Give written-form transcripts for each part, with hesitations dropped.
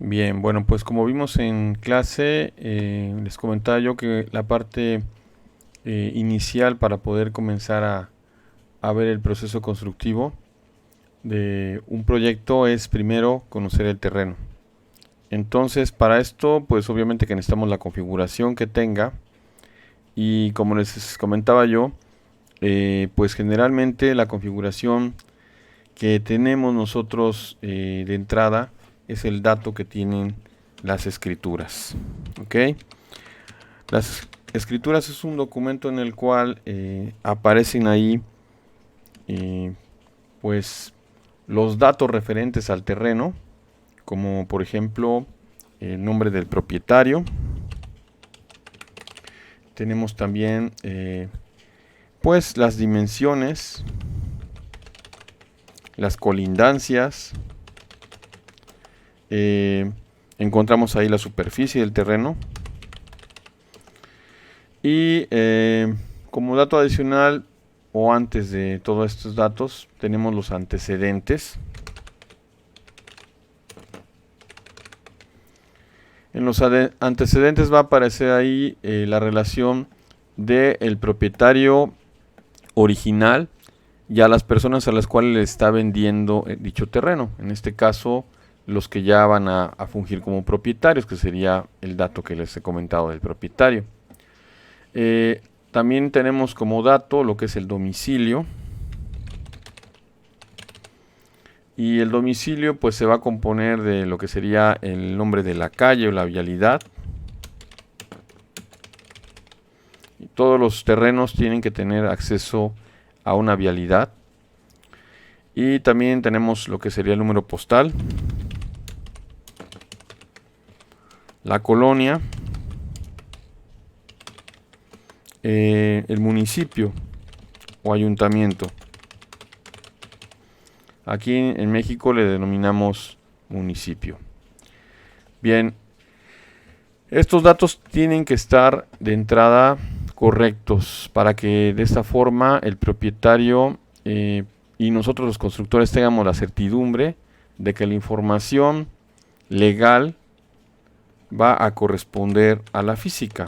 Bien, bueno, pues como vimos en clase, les comentaba yo que la parte inicial para poder comenzar a ver el proceso constructivo de un proyecto es primero conocer el terreno. Entonces, para esto, pues obviamente que necesitamos la configuración que tenga y como les comentaba yo, pues generalmente la configuración que tenemos nosotros de entrada es el dato que tienen las escrituras. ¿Ok? Las escrituras es un documento en el cual aparecen ahí eh, pues los datos referentes al terreno, como por ejemplo el nombre del propietario. Tenemos también pues las dimensiones, las colindancias. eh, Encontramos ahí la superficie del terreno. Y como dato adicional, o antes de todos estos datos, tenemos los antecedentes. En los antecedentes va a aparecer ahí la relación del propietario original y a las personas a las cuales le está vendiendo dicho terreno. En este caso, los que ya van a fungir como propietarios, que sería el dato que les he comentado del propietario. También tenemos como dato lo que es el domicilio. Y el domicilio pues se va a componer de lo que sería el nombre de la calle o la vialidad. Y todos los terrenos tienen que tener acceso a una vialidad. Y también tenemos lo que sería el número postal, la colonia, el municipio o ayuntamiento. Aquí en México le denominamos municipio. Bien, estos datos tienen que estar de entrada correctos para que de esta forma el propietario y nosotros los constructores tengamos la certidumbre de que la información legal va a corresponder a la física.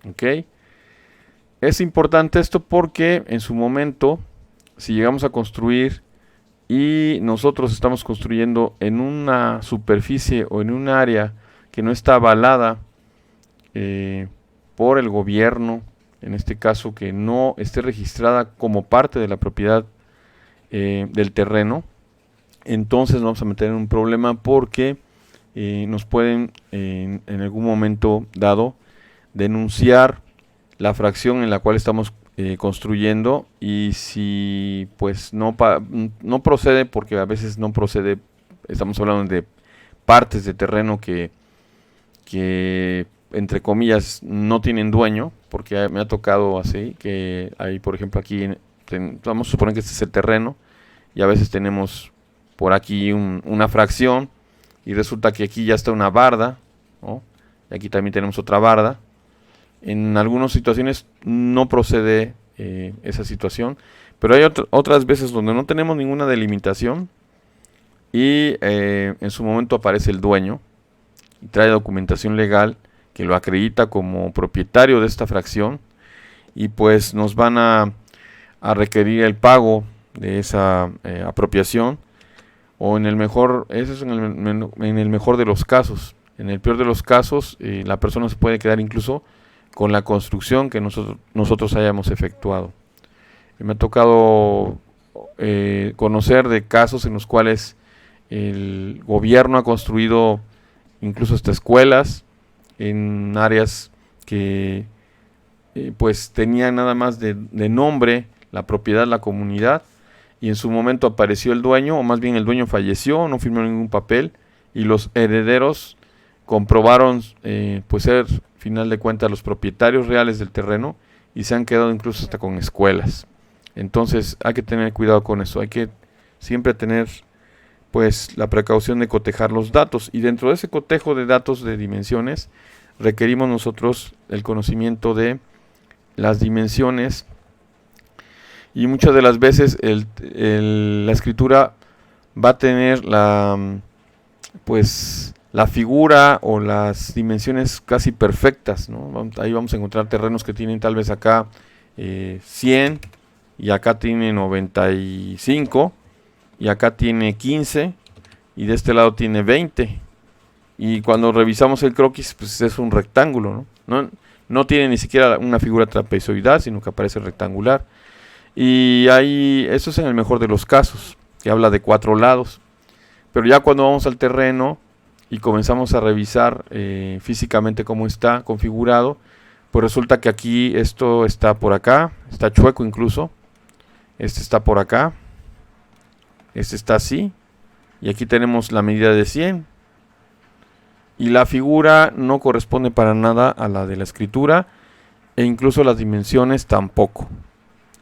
¿Ok? Es importante esto porque en su momento, si llegamos a construir y nosotros estamos construyendo en una superficie o en un área que no está avalada por el gobierno, en este caso que no esté registrada como parte de la propiedad del terreno, entonces vamos a meter en un problema porque nos pueden en algún momento dado denunciar la fracción en la cual estamos construyendo, y si pues no procede, porque a veces no procede, estamos hablando de partes de terreno que entre comillas no tienen dueño, porque me ha tocado así, que hay por ejemplo aquí, vamos a suponer que este es el terreno y a veces tenemos por aquí una fracción y resulta que aquí ya está una barda, ¿no? Y aquí también tenemos otra barda. En algunas situaciones no procede esa situación, pero hay otras veces donde no tenemos ninguna delimitación y en su momento aparece el dueño y trae documentación legal que lo acredita como propietario de esta fracción, y pues nos van a requerir el pago de esa apropiación, o en el mejor, eso es en el mejor de los casos. En el peor de los casos, la persona se puede quedar incluso con la construcción que nosotros hayamos efectuado. Me ha tocado conocer de casos en los cuales el gobierno ha construido incluso hasta escuelas en áreas que pues tenían nada más de nombre la propiedad, la comunidad, y en su momento apareció el dueño, o más bien el dueño falleció, no firmó ningún papel, y los herederos comprobaron pues ser final de cuentas los propietarios reales del terreno, y se han quedado incluso hasta con escuelas. Entonces hay que tener cuidado con eso, hay que siempre tener pues la precaución de cotejar los datos, y dentro de ese cotejo de datos de dimensiones requerimos nosotros el conocimiento de las dimensiones y muchas de las veces la escritura va a tener pues la figura o las dimensiones casi perfectas, ¿no? Ahí vamos a encontrar terrenos que tienen tal vez acá 100 y acá tiene 95 y acá tiene 15 y de este lado tiene 20, y cuando revisamos el croquis pues es un rectángulo, ¿no? No tiene ni siquiera una figura trapezoidal, sino que aparece rectangular. Y ahí, eso es en el mejor de los casos, que habla de 4 lados. Pero ya cuando vamos al terreno y comenzamos a revisar físicamente cómo está configurado, pues resulta que aquí esto está por acá, está chueco incluso, este está por acá, este está así, y aquí tenemos la medida de 100. Y la figura no corresponde para nada a la de la escritura, e incluso las dimensiones tampoco.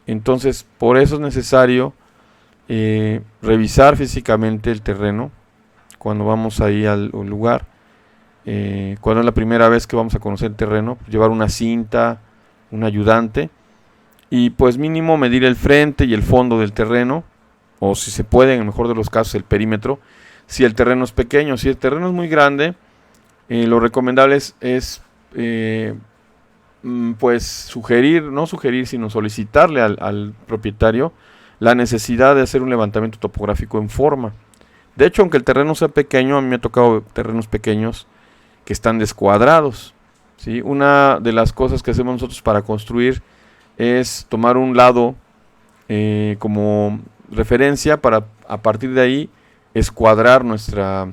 Entonces, por eso es necesario revisar físicamente el terreno cuando vamos ahí al lugar. Cuando es la primera vez que vamos a conocer el terreno, pues llevar una cinta, un ayudante, y pues mínimo medir el frente y el fondo del terreno, o si se puede, en el mejor de los casos, el perímetro, si el terreno es pequeño. Si el terreno es muy grande, lo recomendable es pues no sugerir, sino solicitarle al propietario la necesidad de hacer un levantamiento topográfico en forma. De hecho, aunque el terreno sea pequeño, a mí me ha tocado terrenos pequeños que están descuadrados, ¿sí? Una de las cosas que hacemos nosotros para construir es tomar un lado como referencia para a partir de ahí escuadrar nuestra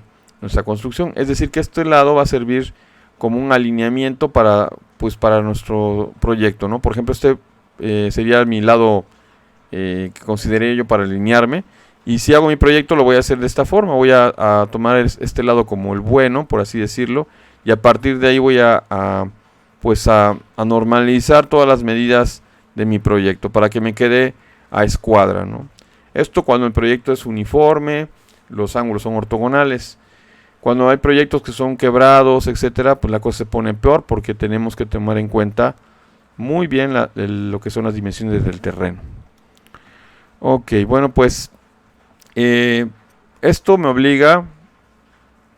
construcción. Es decir, que este lado va a servir como un alineamiento para nuestro proyecto, ¿no? Por ejemplo, este sería mi lado que consideré yo para alinearme, y si hago mi proyecto lo voy a hacer de esta forma. Voy a tomar este lado como el bueno, por así decirlo, y a partir de ahí voy a normalizar todas las medidas de mi proyecto para que me quede a escuadra, ¿no? Esto cuando el proyecto es uniforme, los ángulos son ortogonales. Cuando hay proyectos que son quebrados, etcétera, pues la cosa se pone peor, porque tenemos que tomar en cuenta muy bien lo que son las dimensiones del terreno. Ok, bueno, pues esto me obliga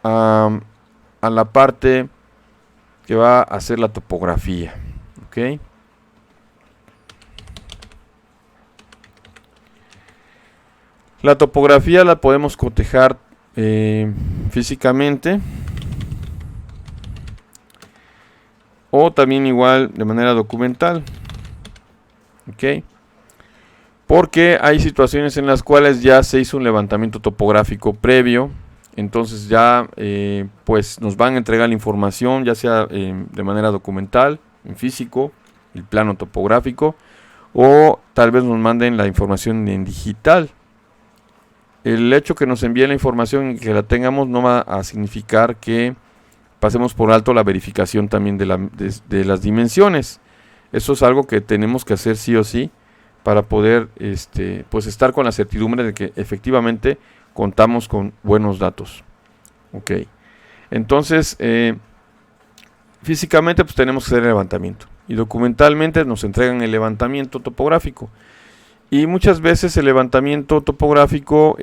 a la parte que va a hacer la topografía. Ok. La topografía la podemos cotejar físicamente, o también igual de manera documental. Ok. Porque hay situaciones en las cuales ya se hizo un levantamiento topográfico previo, entonces ya pues nos van a entregar la información, ya sea de manera documental, en físico, el plano topográfico, o tal vez nos manden la información en digital. El hecho que nos envíen la información y que la tengamos no va a significar que pasemos por alto la verificación también de las dimensiones. Eso es algo que tenemos que hacer sí o sí para poder pues estar con la certidumbre de que efectivamente contamos con buenos datos. Ok. Entonces, físicamente pues tenemos que hacer el levantamiento, y documentalmente nos entregan el levantamiento topográfico. Y muchas veces el levantamiento topográfico,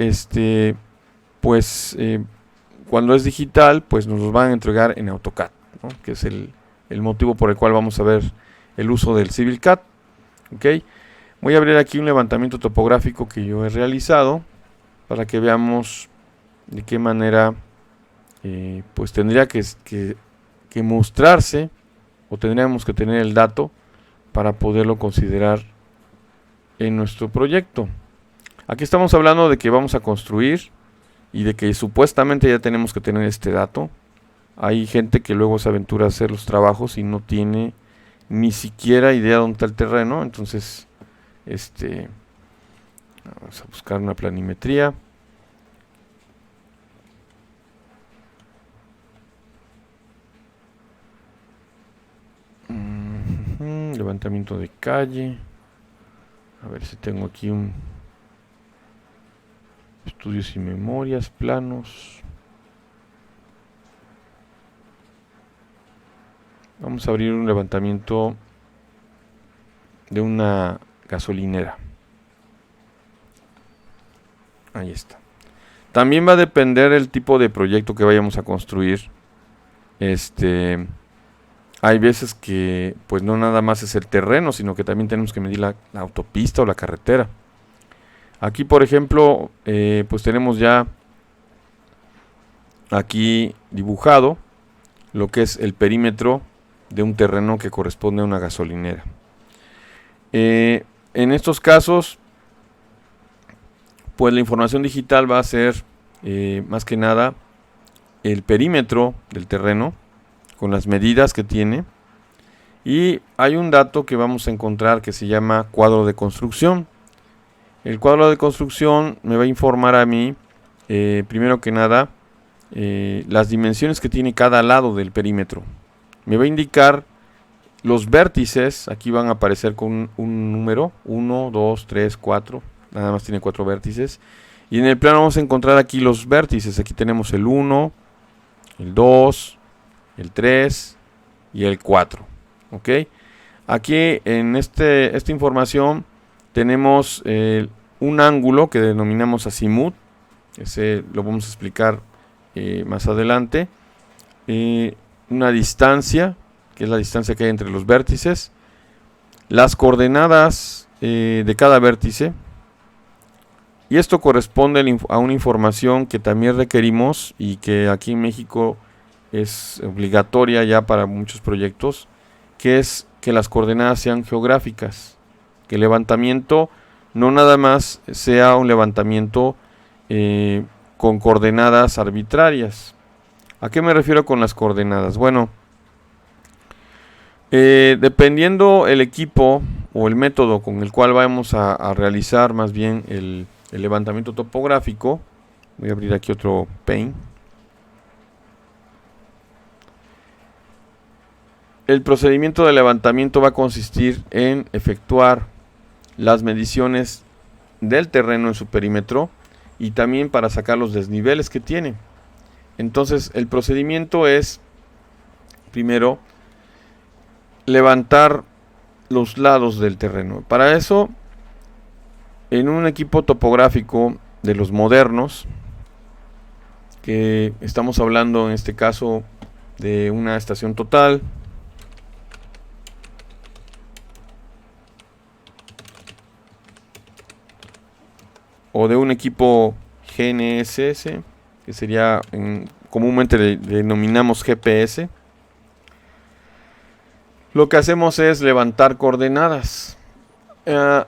cuando es digital, pues nos los van a entregar en AutoCAD, ¿no? Que es el motivo por el cual vamos a ver el uso del CivilCAD. Ok. Voy a abrir aquí un levantamiento topográfico que yo he realizado para que veamos de qué manera pues tendría que mostrarse, o tendríamos que tener el dato para poderlo considerar en nuestro proyecto. Aquí estamos hablando de que vamos a construir y de que supuestamente ya tenemos que tener este dato. Hay gente que luego se aventura a hacer los trabajos y no tiene ni siquiera idea de dónde está el terreno. Entonces vamos a buscar una planimetría. Levantamiento de calle. A ver si tengo aquí un estudios y memorias, planos. Vamos a abrir un levantamiento de una gasolinera. Ahí está. También va a depender el tipo de proyecto que vayamos a construir. Hay veces que pues no nada más es el terreno, sino que también tenemos que medir la autopista o la carretera. Aquí, por ejemplo, pues tenemos ya aquí dibujado lo que es el perímetro de un terreno que corresponde a una gasolinera. En estos casos, pues la información digital va a ser más que nada el perímetro del terreno con las medidas que tiene, y hay un dato que vamos a encontrar que se llama cuadro de construcción. El cuadro de construcción me va a informar a mí, primero que nada, las dimensiones que tiene cada lado del perímetro. Me va a indicar los vértices, aquí van a aparecer con un número, 1, 2, 3, 4, nada más tiene 4 vértices. Y en el plano vamos a encontrar aquí los vértices, aquí tenemos el 1, el 2, el 3 y el 4. ¿Ok? Aquí en esta información tenemos un ángulo que denominamos azimut. Ese lo vamos a explicar más adelante. Una distancia, que es la distancia que hay entre los vértices. Las coordenadas de cada vértice. Y esto corresponde a una información que también requerimos y que aquí en México es obligatoria ya para muchos proyectos, que es que las coordenadas sean geográficas, que el levantamiento no nada más sea un levantamiento con coordenadas arbitrarias. ¿A qué me refiero con las coordenadas? Bueno, dependiendo el equipo o el método con el cual vamos a realizar más bien el levantamiento topográfico, voy a abrir aquí otro pane. El procedimiento de levantamiento va a consistir en efectuar las mediciones del terreno en su perímetro y también para sacar los desniveles que tiene. Entonces el procedimiento es primero levantar los lados del terreno. Para eso, en un equipo topográfico de los modernos, que estamos hablando en este caso de una estación total, o de un equipo GNSS, que sería comúnmente le denominamos GPS, lo que hacemos es levantar coordenadas.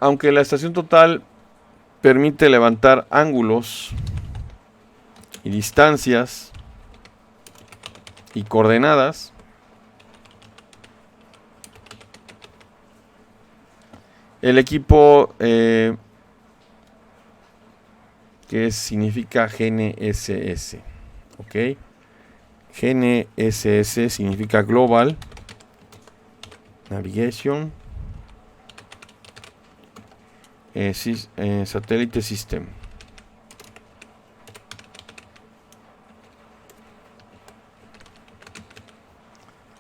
Aunque la estación total permite levantar ángulos y distancias y coordenadas, el equipo que significa GNSS, ¿ok? GNSS significa Global Navigation Satellite System.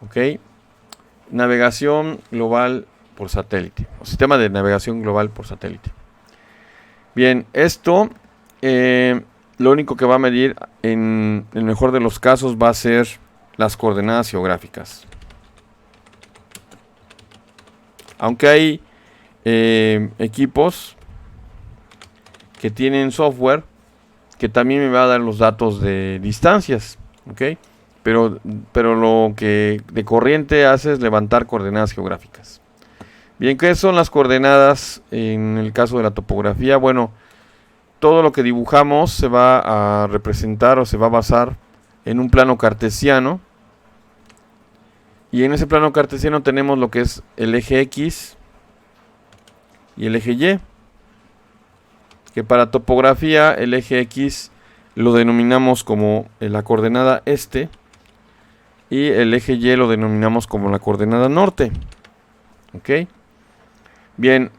¿Ok? Navegación global por satélite, o sistema de navegación global por satélite. Bien, esto lo único que va a medir en el mejor de los casos va a ser las coordenadas geográficas. Aunque hay equipos que tienen software que también me va a dar los datos de distancias, ¿ok? Pero lo que de corriente hace es levantar coordenadas geográficas. Bien, ¿qué son las coordenadas en el caso de la topografía? Bueno, todo lo que dibujamos se va a representar o se va a basar en un plano cartesiano. Y en ese plano cartesiano tenemos lo que es el eje X y el eje Y. Que para topografía el eje X lo denominamos como la coordenada este. Y el eje Y lo denominamos como la coordenada norte. ¿Ok? Bien,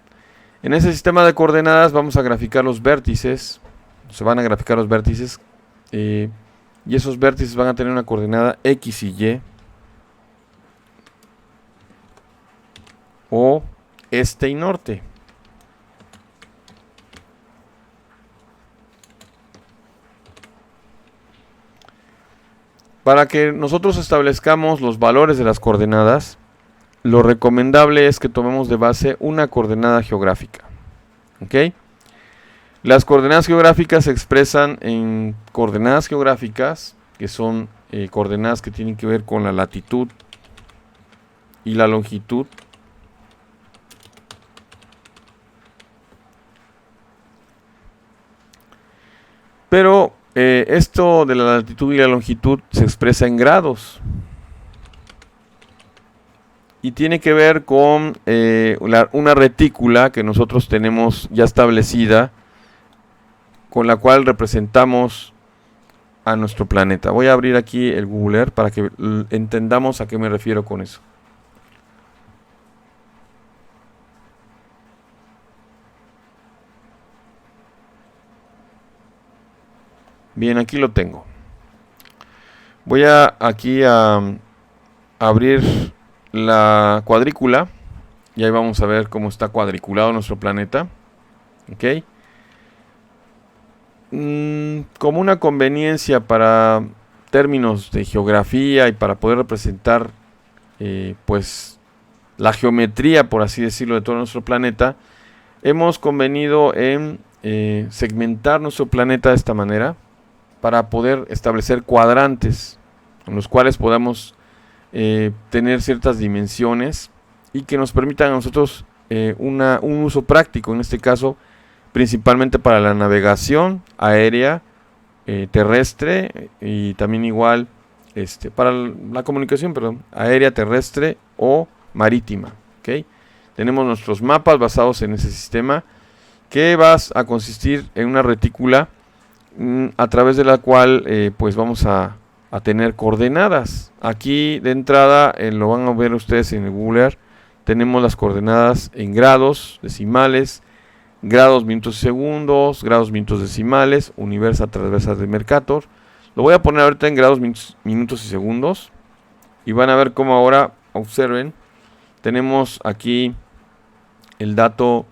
en ese sistema de coordenadas vamos a graficar los vértices. Se van a graficar los vértices. Y esos vértices van a tener una coordenada X y Y. O este y norte. Para que nosotros establezcamos los valores de las coordenadas, lo recomendable es que tomemos de base una coordenada geográfica. ¿Ok? Las coordenadas geográficas se expresan en coordenadas geográficas, que son coordenadas que tienen que ver con la latitud y la longitud. Pero esto de la latitud y la longitud se expresa en grados. Y tiene que ver con una retícula que nosotros tenemos ya establecida, con la cual representamos a nuestro planeta. Voy a abrir aquí el Google Earth para que entendamos a qué me refiero con eso. Bien, aquí lo tengo. Voy aquí a abrir la cuadrícula y ahí vamos a ver cómo está cuadriculado nuestro planeta. ¿Ok? Como una conveniencia para términos de geografía y para poder representar pues la geometría, por así decirlo, de todo nuestro planeta, hemos convenido en segmentar nuestro planeta de esta manera para poder establecer cuadrantes en los cuales podamos tener ciertas dimensiones y que nos permitan a nosotros un uso práctico, en este caso principalmente para la navegación aérea, terrestre y también igual para la comunicación, perdón, aérea, terrestre o marítima. ¿Okay? Tenemos nuestros mapas basados en ese sistema que va a consistir en una retícula a través de la cual pues vamos a tener coordenadas. Aquí de entrada lo van a ver ustedes en el Google Earth. Tenemos las coordenadas en grados decimales, grados, minutos y segundos, grados, minutos decimales, universa, transversa de Mercator. Lo voy a poner ahorita en grados, minutos y segundos. Y van a ver cómo ahora, observen, tenemos aquí el dato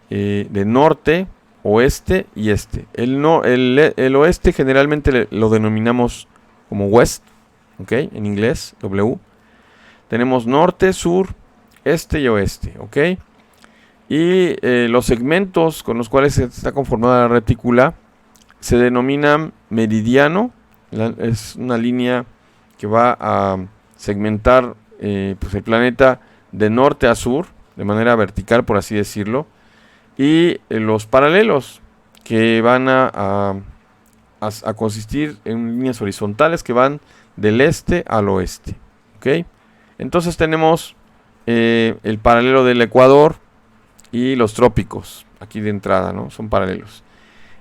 de norte, oeste y este. El oeste generalmente lo denominamos como west, ¿ok? En inglés, W. Tenemos norte, sur, este y oeste, ¿ok? Y los segmentos con los cuales está conformada la retícula se denominan meridiano. Es una línea que va a segmentar pues el planeta de norte a sur, de manera vertical, por así decirlo. Y los paralelos, que van a consistir en líneas horizontales que van del este al oeste. ¿Okay? Entonces tenemos el paralelo del Ecuador y los trópicos, aquí de entrada, ¿no? Son paralelos.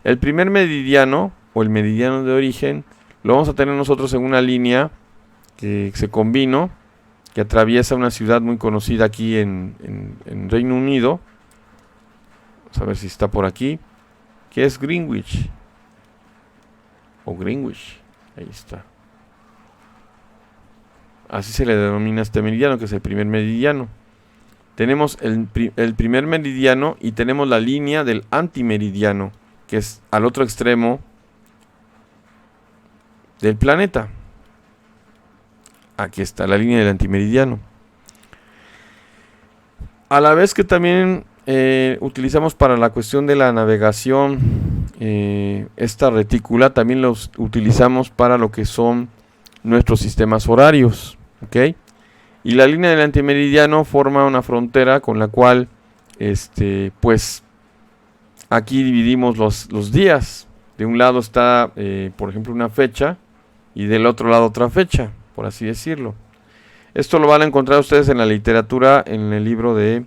El primer meridiano, o el meridiano de origen, lo vamos a tener nosotros en una línea que se combinó, que atraviesa una ciudad muy conocida aquí en Reino Unido. Vamos a ver si está por aquí, que es Greenwich, o Greenwich, ahí está. Así se le denomina este meridiano, que es el primer meridiano. Tenemos el primer meridiano y tenemos la línea del antimeridiano, que es al otro extremo del planeta. Aquí está la línea del antimeridiano. A la vez que también utilizamos para la cuestión de la navegación esta retícula, también los utilizamos para lo que son nuestros sistemas horarios. ¿Ok? Y la línea del antimeridiano forma una frontera con la cual, pues, aquí dividimos los días. De un lado está, por ejemplo, una fecha y del otro lado otra fecha, por así decirlo. Esto lo van a encontrar ustedes en la literatura, en el libro de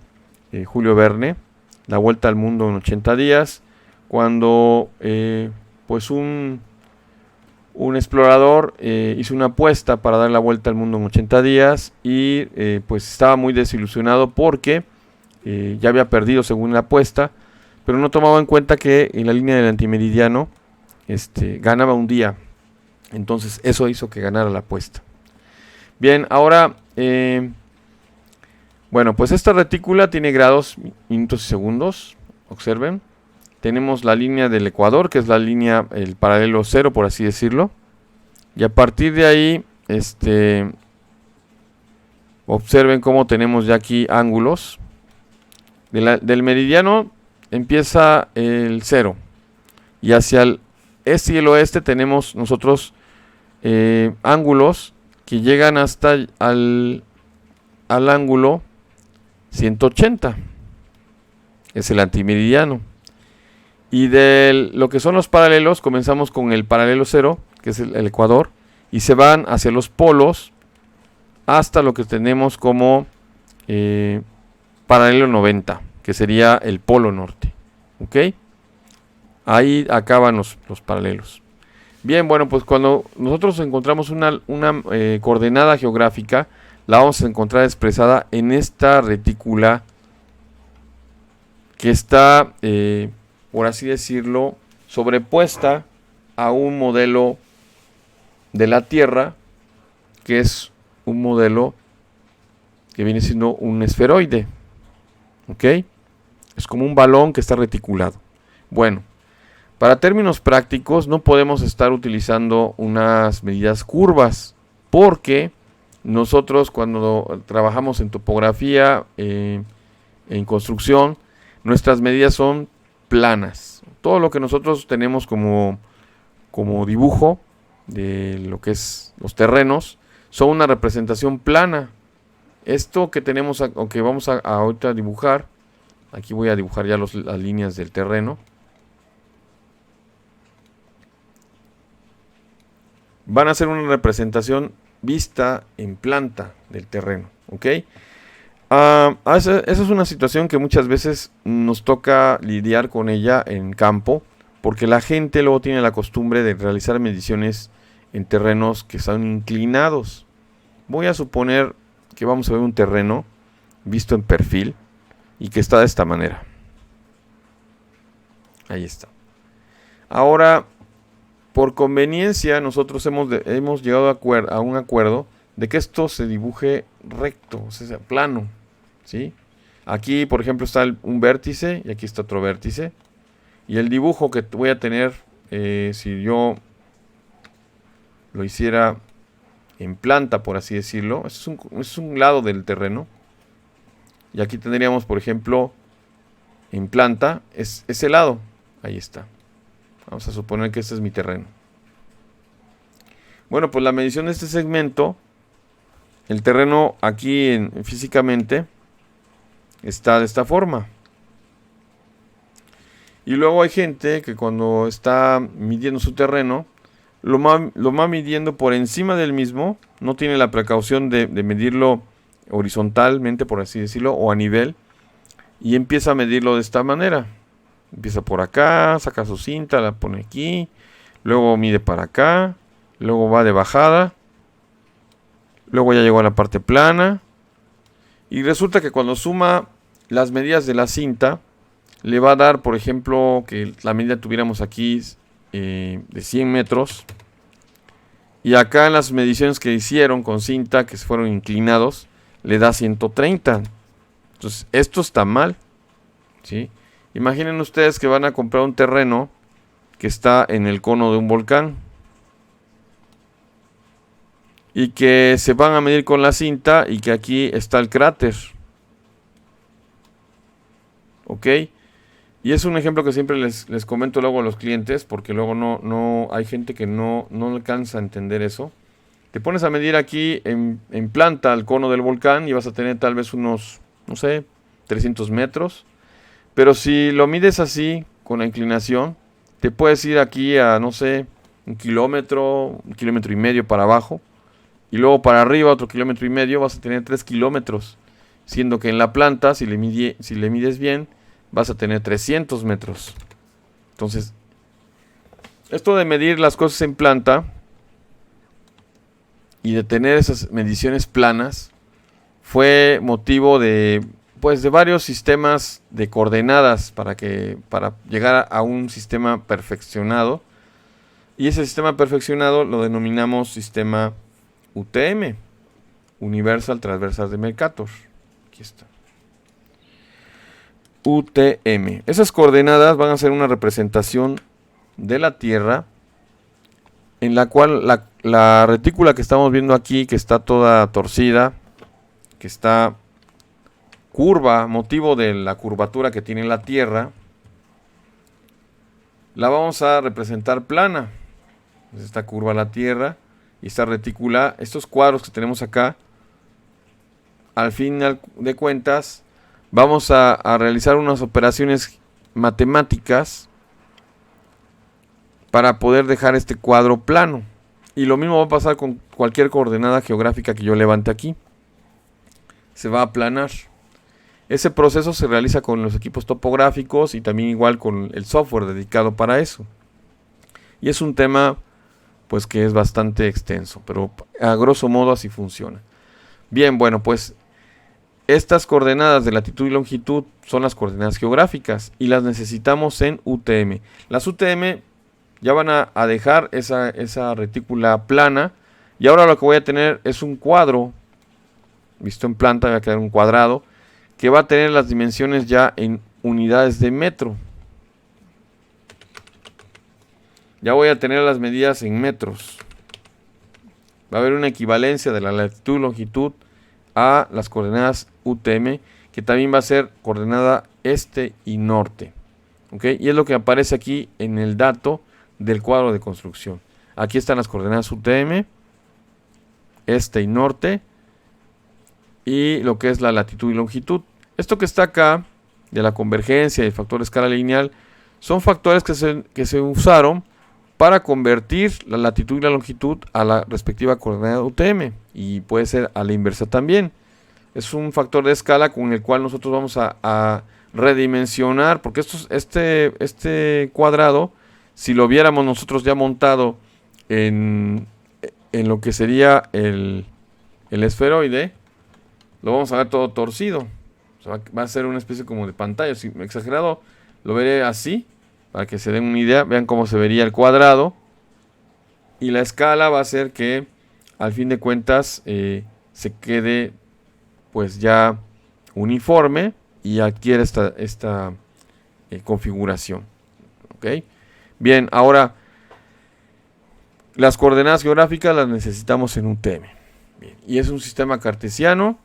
Julio Verne, La Vuelta al Mundo en 80 días, cuando, pues, un explorador hizo una apuesta para dar la vuelta al mundo en 80 días y pues estaba muy desilusionado porque ya había perdido según la apuesta, pero no tomaba en cuenta que en la línea del antimeridiano ganaba un día. Entonces eso hizo que ganara la apuesta. Bien, ahora, bueno, pues esta retícula tiene grados, minutos y segundos, observen. Tenemos la línea del Ecuador, que es la línea, el paralelo cero, por así decirlo. Y a partir de ahí, observen cómo tenemos ya aquí ángulos. Del meridiano empieza el 0. Y hacia el este y el oeste tenemos nosotros ángulos que llegan hasta al ángulo 180. Es el antimeridiano. Y de lo que son los paralelos, comenzamos con el paralelo 0, que es el ecuador, y se van hacia los polos hasta lo que tenemos como paralelo 90, que sería el polo norte. ¿Ok? Ahí acaban los paralelos. Bien, bueno, pues cuando nosotros encontramos una coordenada geográfica, la vamos a encontrar expresada en esta retícula que está, por así decirlo, sobrepuesta a un modelo de la Tierra, que es un modelo que viene siendo un esferoide. ¿Ok? Es como un balón que está reticulado. Bueno, para términos prácticos no podemos estar utilizando unas medidas curvas, porque nosotros cuando trabajamos en topografía, en construcción, nuestras medidas son planas. Todo lo que nosotros tenemos como dibujo de lo que es los terrenos son una representación plana. Esto que tenemos, o que vamos a ahorita dibujar, aquí voy a dibujar ya las líneas del terreno. Van a ser una representación vista en planta del terreno, ¿ok? Esa es una situación que muchas veces nos toca lidiar con ella en campo, porque la gente luego tiene la costumbre de realizar mediciones en terrenos que están inclinados. Voy a suponer que vamos a ver un terreno visto en perfil y que está de esta manera. Ahí está. Ahora, por conveniencia, nosotros hemos llegado a un acuerdo de que esto se dibuje recto, o sea, plano, ¿sí? Aquí, por ejemplo, está un vértice y aquí está otro vértice. Y el dibujo que voy a tener, si yo lo hiciera en planta, por así decirlo, es un lado del terreno. Y aquí tendríamos, por ejemplo, en planta, ese lado. Ahí está. Vamos a suponer que este es mi terreno. Bueno, pues la medición de este segmento, el terreno aquí físicamente está de esta forma. Y luego hay gente que cuando está midiendo su terreno, lo va midiendo por encima del mismo, no tiene la precaución de medirlo horizontalmente, por así decirlo, o a nivel, y empieza a medirlo de esta manera. Empieza por acá, saca su cinta, la pone aquí, luego mide para acá, luego va de bajada, luego ya llegó a la parte plana, y resulta que cuando suma las medidas de la cinta, le va a dar, por ejemplo, que la medida tuviéramos aquí de 100 metros, y acá en las mediciones que hicieron con cinta, que se fueron inclinados, le da 130. Entonces, esto está mal, ¿sí? Imaginen ustedes que van a comprar un terreno que está en el cono de un volcán y que se van a medir con la cinta y que aquí está el cráter. ¿Ok? Y es un ejemplo que siempre les comento luego a los clientes, porque luego no hay gente que no alcanza a entender eso. Te pones a medir aquí en planta al cono del volcán y vas a tener tal vez unos, no sé, 300 metros. Pero si lo mides así, con la inclinación, te puedes ir aquí a, no sé, 1 kilómetro y medio para abajo. Y luego para arriba otro 1,5 kilómetros, vas a tener 3 kilómetros. Siendo que en la planta, si le mides bien, vas a tener 300 metros. Entonces, esto de medir las cosas en planta y de tener esas mediciones planas fue motivo de varios sistemas de coordenadas para llegar a un sistema perfeccionado. Y ese sistema perfeccionado lo denominamos sistema UTM, Universal Transversal de Mercator. Aquí está. UTM. Esas coordenadas van a ser una representación de la Tierra en la cual la retícula que estamos viendo aquí, que está toda torcida, que está curva, motivo de la curvatura que tiene la Tierra, la vamos a representar plana. Esta curva la Tierra y esta retícula, estos cuadros que tenemos acá, al final de cuentas, vamos a realizar unas operaciones matemáticas para poder dejar este cuadro plano. Y lo mismo va a pasar con cualquier coordenada geográfica que yo levante aquí. Se va a aplanar. Ese proceso se realiza con los equipos topográficos y también igual con el software dedicado para eso. Y es un tema pues que es bastante extenso, pero a grosso modo así funciona. Bien, bueno, pues estas coordenadas de latitud y longitud son las coordenadas geográficas y las necesitamos en UTM. Las UTM ya van a dejar esa retícula plana y ahora lo que voy a tener es un cuadro, visto en planta va a quedar un cuadrado, que va a tener las dimensiones ya en unidades de metro. Ya voy a tener las medidas en metros. Va a haber una equivalencia de la latitud y longitud a las coordenadas UTM, que también va a ser coordenada este y norte. ¿Ok? Y es lo que aparece aquí en el dato del cuadro de construcción. Aquí están las coordenadas UTM, este y norte, y lo que es la latitud y longitud. Esto que está acá, de la convergencia y el factor de escala lineal, son factores que se usaron para convertir la latitud y la longitud a la respectiva coordenada UTM, y puede ser a la inversa también. Es un factor de escala con el cual nosotros vamos a redimensionar, porque este cuadrado, si lo viéramos nosotros ya montado en lo que sería el esferoide, lo vamos a ver todo torcido. O sea, va a ser una especie como de pantalla. Si exagerado, lo veré así, para que se den una idea. Vean cómo se vería el cuadrado. Y la escala va a ser que, al fin de cuentas, se quede pues ya uniforme y adquiere esta configuración. ¿Ok? Bien, ahora las coordenadas geográficas las necesitamos en UTM. Bien, y es un sistema cartesiano.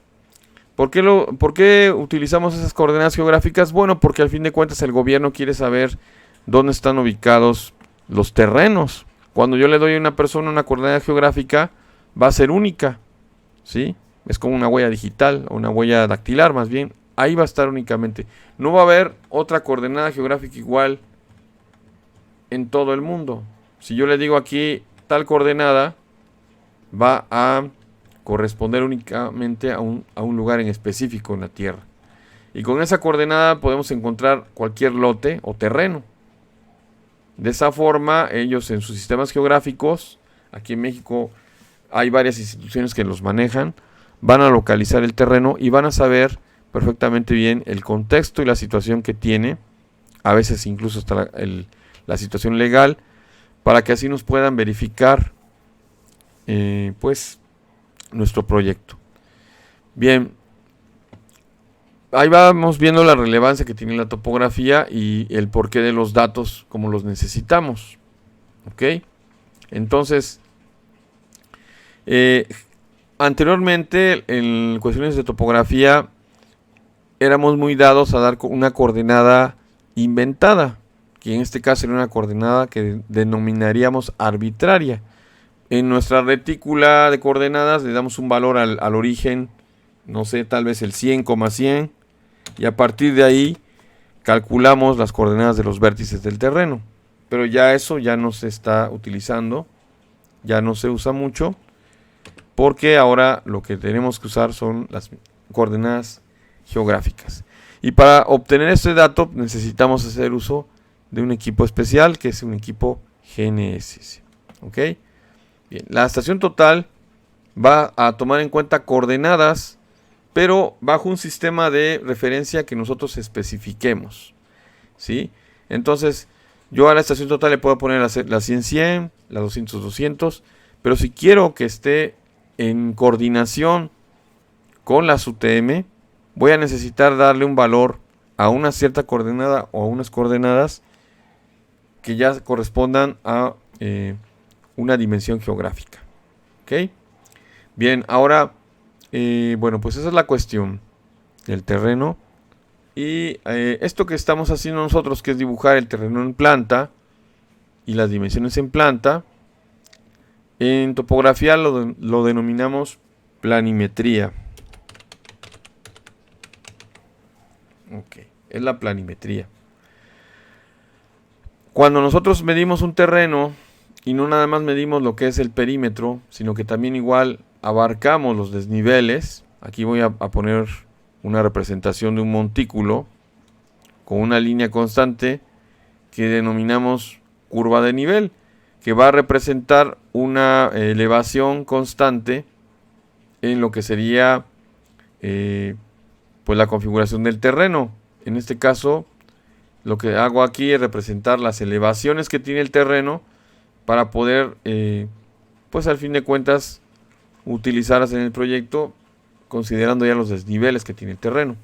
¿Por qué utilizamos esas coordenadas geográficas? Bueno, porque al fin de cuentas el gobierno quiere saber dónde están ubicados los terrenos. Cuando yo le doy a una persona una coordenada geográfica, va a ser única, ¿sí? Es como una huella digital, o una huella dactilar más bien. Ahí va a estar únicamente. No va a haber otra coordenada geográfica igual en todo el mundo. Si yo le digo aquí tal coordenada, va a corresponder únicamente a un lugar en específico en la Tierra. Y con esa coordenada podemos encontrar cualquier lote o terreno. De esa forma, ellos en sus sistemas geográficos, aquí en México hay varias instituciones que los manejan, van a localizar el terreno y van a saber perfectamente bien el contexto y la situación que tiene, a veces incluso hasta la situación legal, para que así nos puedan verificar pues nuestro proyecto. Bien, ahí vamos viendo la relevancia que tiene la topografía y el porqué de los datos como los necesitamos. ¿Ok? Entonces, anteriormente en cuestiones de topografía éramos muy dados a dar una coordenada inventada, que en este caso era una coordenada que denominaríamos arbitraria. En nuestra retícula de coordenadas le damos un valor al origen, no sé, tal vez el 100,100, y a partir de ahí calculamos las coordenadas de los vértices del terreno. Pero ya eso ya no se está utilizando, ya no se usa mucho, porque ahora lo que tenemos que usar son las coordenadas geográficas. Y para obtener este dato necesitamos hacer uso de un equipo especial, que es un equipo GNSS. ¿Ok? Bien, la estación total va a tomar en cuenta coordenadas, pero bajo un sistema de referencia que nosotros especifiquemos, ¿sí? Entonces, yo a la estación total le puedo poner la 100-100, la 200-200, pero si quiero que esté en coordinación con las UTM, voy a necesitar darle un valor a una cierta coordenada o a unas coordenadas que ya correspondan a una dimensión geográfica. ¿Ok? Bien, ahora, bueno, pues esa es la cuestión del terreno. Y esto que estamos haciendo nosotros, que es dibujar el terreno en planta y las dimensiones en planta, en topografía lo denominamos planimetría. Ok, es la planimetría. Cuando nosotros medimos un terreno y no nada más medimos lo que es el perímetro, sino que también igual abarcamos los desniveles. Aquí voy a poner una representación de un montículo con una línea constante que denominamos curva de nivel, que va a representar una elevación constante en lo que sería pues la configuración del terreno. En este caso, lo que hago aquí es representar las elevaciones que tiene el terreno para poder, pues al fin de cuentas, utilizarlas en el proyecto considerando ya los desniveles que tiene el terreno.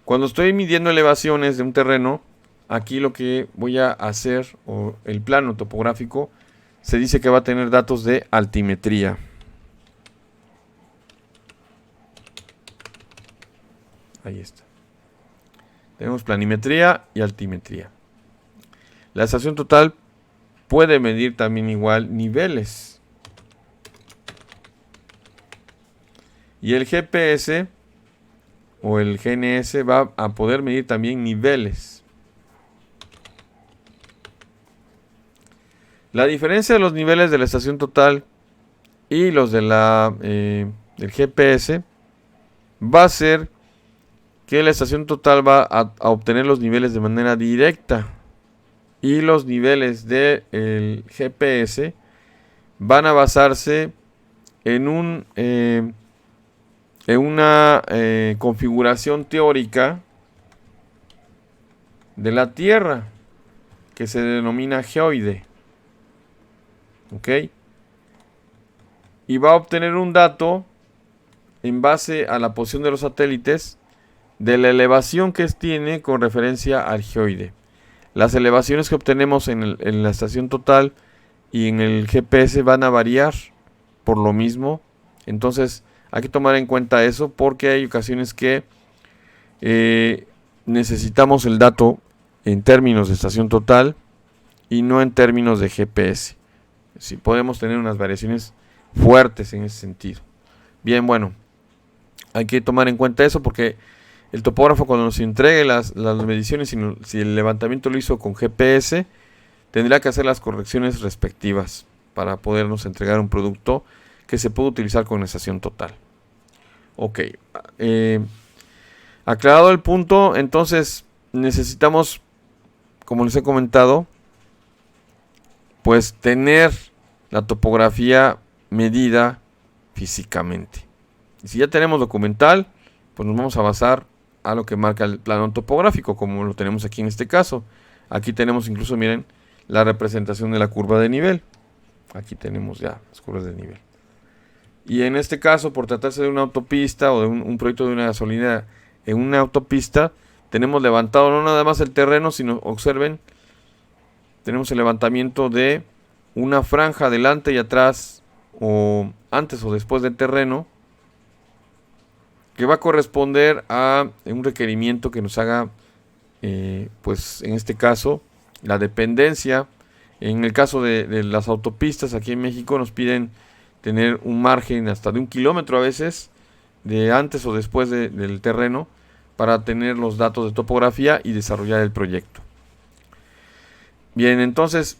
Cuando estoy midiendo elevaciones de un terreno, aquí lo que voy a hacer, o el plano topográfico, se dice que va a tener datos de altimetría. Ahí está. Tenemos planimetría y altimetría. La estación total puede medir también igual niveles. Y el GPS o el GNS va a poder medir también niveles. La diferencia de los niveles de la estación total y los de del GPS va a ser que la estación total va a obtener los niveles de manera directa y los niveles del GPS van a basarse en una configuración teórica de la Tierra que se denomina geoide. ¿Ok? Y va a obtener un dato en base a la posición de los satélites de la elevación que tiene con referencia al geoide. Las elevaciones que obtenemos en la estación total y en el GPS van a variar por lo mismo. Entonces hay que tomar en cuenta eso porque hay ocasiones que necesitamos el dato en términos de estación total y no en términos de GPS. Si podemos tener unas variaciones fuertes en ese sentido. Bien, bueno, hay que tomar en cuenta eso porque el topógrafo cuando nos entregue las mediciones, si el levantamiento lo hizo con GPS, tendrá que hacer las correcciones respectivas para podernos entregar un producto que se puede utilizar con estación total. Ok, aclarado el punto, entonces necesitamos, como les he comentado, pues tener la topografía medida físicamente. Y si ya tenemos documental, pues nos vamos a basar a lo que marca el plano topográfico, como lo tenemos aquí en este caso. Aquí tenemos incluso, miren, la representación de la curva de nivel. Aquí tenemos ya las curvas de nivel. Y en este caso, por tratarse de una autopista o de un proyecto de una gasolina en una autopista, tenemos levantado no nada más el terreno, sino, observen, tenemos el levantamiento de una franja delante y atrás, o antes o después del terreno, que va a corresponder a un requerimiento que nos haga, pues en este caso, la dependencia. En el caso de las autopistas aquí en México nos piden tener un margen hasta de 1 kilómetro a veces, de antes o después del terreno, para tener los datos de topografía y desarrollar el proyecto. Bien, entonces,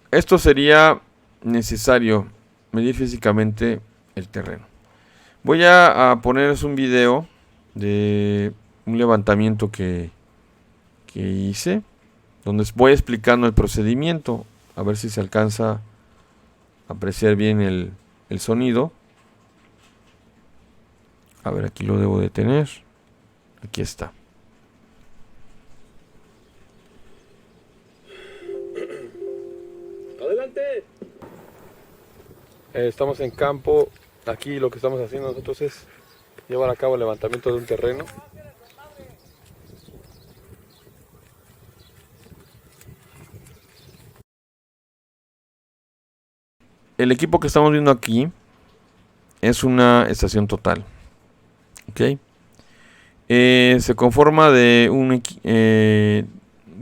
esto sería necesario medir físicamente el terreno. Voy a ponerles un video de un levantamiento que hice, donde voy explicando el procedimiento, a ver si se alcanza a apreciar bien el sonido. A ver, aquí lo debo de tener. Aquí está. Adelante. Estamos en campo. Aquí lo que estamos haciendo nosotros es llevar a cabo el levantamiento de un terreno. el equipo que estamos viendo aquí es una estación total. ¿Ok? Se conforma de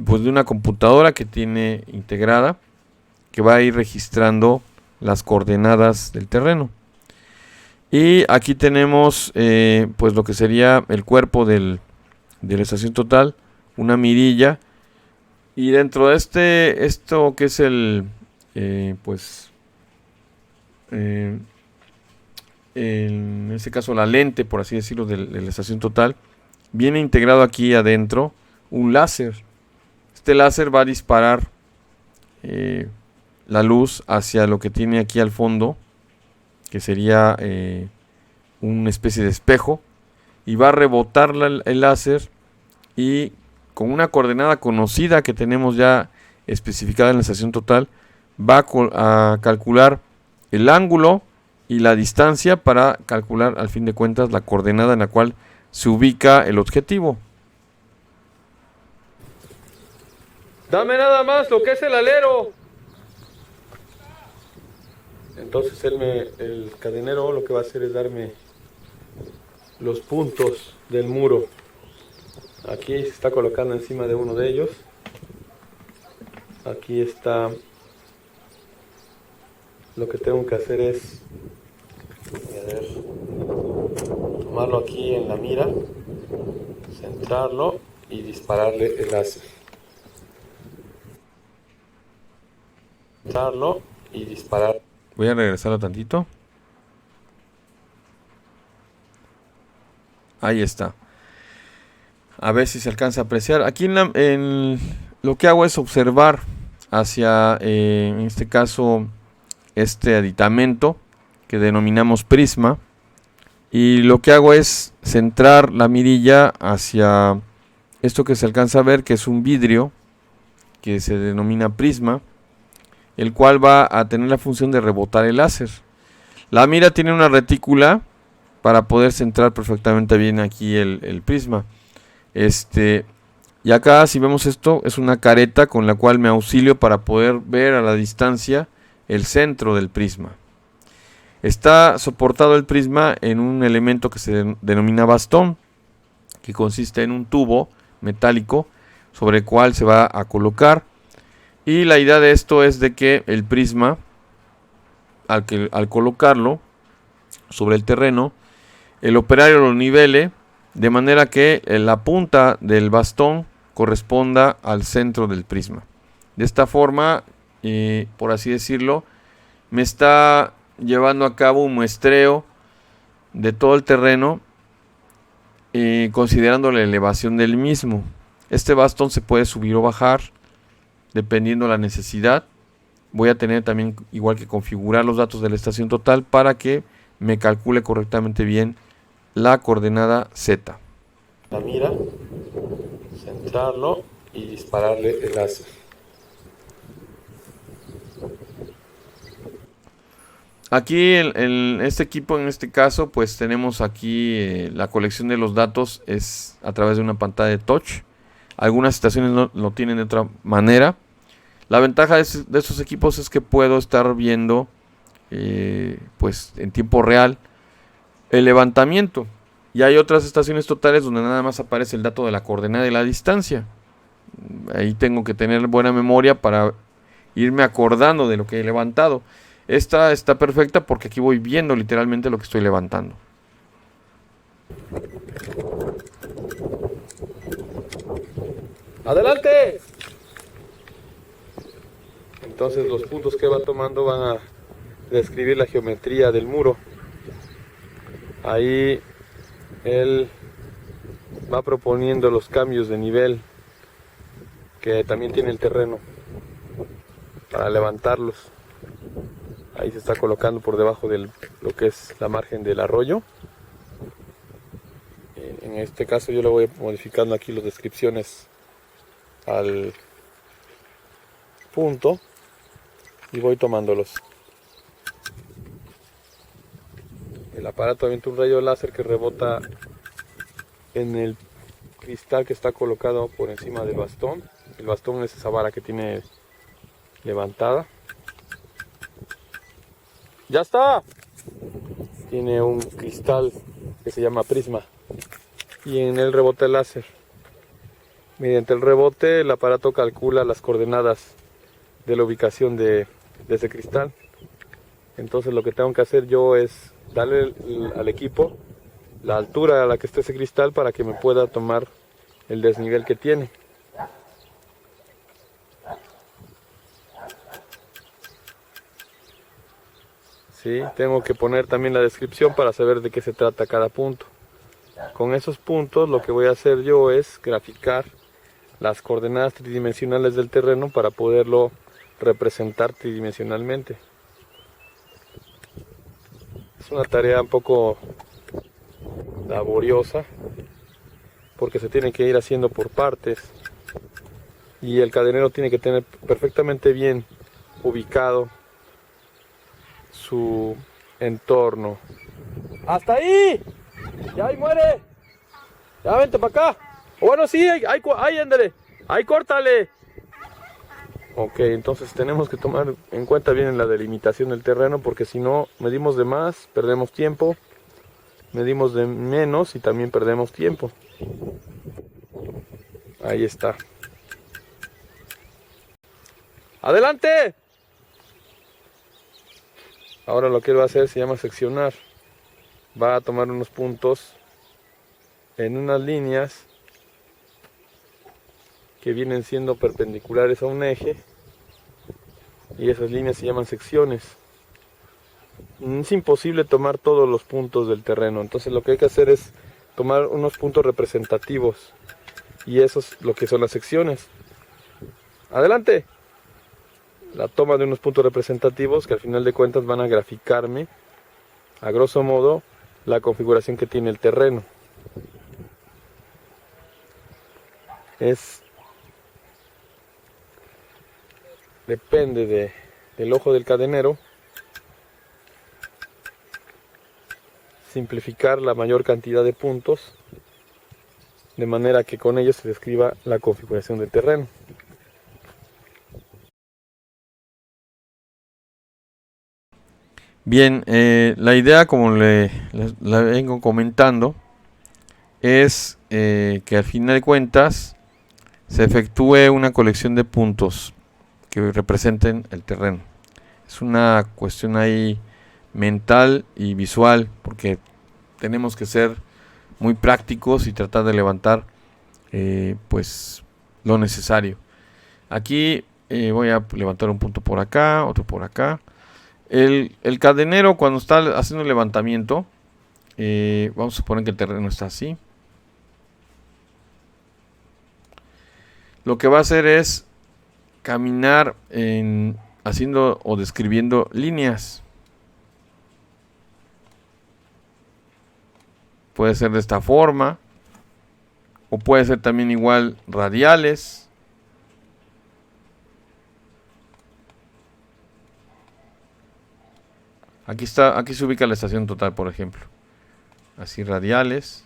pues de una computadora que tiene integrada, que va a ir registrando las coordenadas del terreno. Y aquí tenemos pues lo que sería el cuerpo de la estación total, una mirilla, y dentro de esto que es en este caso la lente, por así decirlo, de la estación total, viene integrado aquí adentro un láser. Este láser va a disparar la luz hacia lo que tiene aquí al fondo, que sería una especie de espejo, y va a rebotar el láser, y con una coordenada conocida que tenemos ya especificada en la estación total, va a calcular el ángulo y la distancia para calcular al fin de cuentas la coordenada en la cual se ubica el objetivo. Dame nada más lo que es el alero. Entonces el cadenero lo que va a hacer es darme los puntos del muro. Aquí se está colocando encima de uno de ellos. Aquí está. Lo que tengo que hacer es tomarlo aquí en la mira, centrarlo y dispararle el láser. Centrarlo y disparar. Voy a regresarlo tantito. Ahí está. A ver si se alcanza a apreciar. Aquí lo que hago es observar hacia, en este caso, este aditamento que denominamos prisma. Y lo que hago es centrar la mirilla hacia esto que se alcanza a ver, que es un vidrio que se denomina prisma, el cual va a tener la función de rebotar el láser. La mira tiene una retícula para poder centrar perfectamente bien aquí el prisma. Y acá, si vemos esto, es una careta con la cual me auxilio para poder ver a la distancia el centro del prisma. Está soportado el prisma en un elemento que se denomina bastón, que consiste en un tubo metálico sobre el cual se va a colocar. Y la idea de esto es de que el prisma, al colocarlo sobre el terreno, el operario lo nivele de manera que la punta del bastón corresponda al centro del prisma. De esta forma, por así decirlo, me está llevando a cabo un muestreo de todo el terreno, considerando la elevación del mismo. Este bastón se puede subir o bajar dependiendo la necesidad. Voy a tener también igual que configurar los datos de la estación total para que me calcule correctamente bien la coordenada Z. La mira, centrarlo y dispararle el láser. Aquí en este equipo, en este caso, pues tenemos aquí la colección de los datos es a través de una pantalla de touch. Algunas estaciones no lo tienen de otra manera. La ventaja de estos equipos es que puedo estar viendo pues en tiempo real el levantamiento. Y hay otras estaciones totales donde nada más aparece el dato de la coordenada y la distancia. Ahí tengo que tener buena memoria para irme acordando de lo que he levantado. Esta está perfecta porque aquí voy viendo literalmente lo que estoy levantando. ¡Adelante! Entonces los puntos que va tomando van a describir la geometría del muro. Ahí él va proponiendo los cambios de nivel que también tiene el terreno para levantarlos. Ahí se está colocando por debajo de lo que es la margen del arroyo. En este caso yo le voy modificando aquí las descripciones al punto y voy tomándolos. El aparato avienta un rayo láser que rebota en el cristal que está colocado por encima del bastón. El bastón es esa vara que tiene levantada. ¡Ya está! Tiene un cristal que se llama prisma y en el rebote láser. Mediante el rebote el aparato calcula las coordenadas de la ubicación de ese cristal. Entonces lo que tengo que hacer yo es darle al equipo la altura a la que esté ese cristal para que me pueda tomar el desnivel que tiene. Sí, tengo que poner también la descripción para saber de qué se trata cada punto. Con esos puntos lo que voy a hacer yo es graficar las coordenadas tridimensionales del terreno para poderlo representar tridimensionalmente. Es una tarea un poco laboriosa porque se tiene que ir haciendo por partes y el cadenero tiene que tener perfectamente bien ubicado su entorno. ¡Hasta ahí! ¡Ya ahí muere! ¡Ya vente para acá! Bueno, sí, ahí ándale, ahí córtale. Ok, entonces tenemos que tomar en cuenta bien la delimitación del terreno porque si no medimos de más, perdemos tiempo, medimos de menos y también perdemos tiempo. Ahí está. ¡Adelante! Ahora lo que él va a hacer se llama seccionar. Va a tomar unos puntos en unas líneas que vienen siendo perpendiculares a un eje y esas líneas se llaman secciones. Es imposible tomar todos los puntos del terreno, entonces lo que hay que hacer es tomar unos puntos representativos y eso es lo que son las secciones. ¡Adelante! La toma de unos puntos representativos que al final de cuentas van a graficarme a grosso modo la configuración que tiene el terreno. Depende del ojo del cadenero simplificar la mayor cantidad de puntos de manera que con ellos se describa la configuración del terreno. Bien, la idea, como la vengo comentando, es que al final de cuentas se efectúe una colección de puntos que representen el terreno. Es una cuestión ahí mental y visual, porque tenemos que ser muy prácticos y tratar de levantar pues lo necesario. Aquí voy a levantar un punto por acá, otro por acá. El cadenero, cuando está haciendo el levantamiento, vamos a suponer que el terreno está así. Lo que va a hacer es caminar haciendo o describiendo líneas. Puede ser de esta forma, o puede ser también igual radiales. Aquí se ubica la estación total, por ejemplo. Así radiales.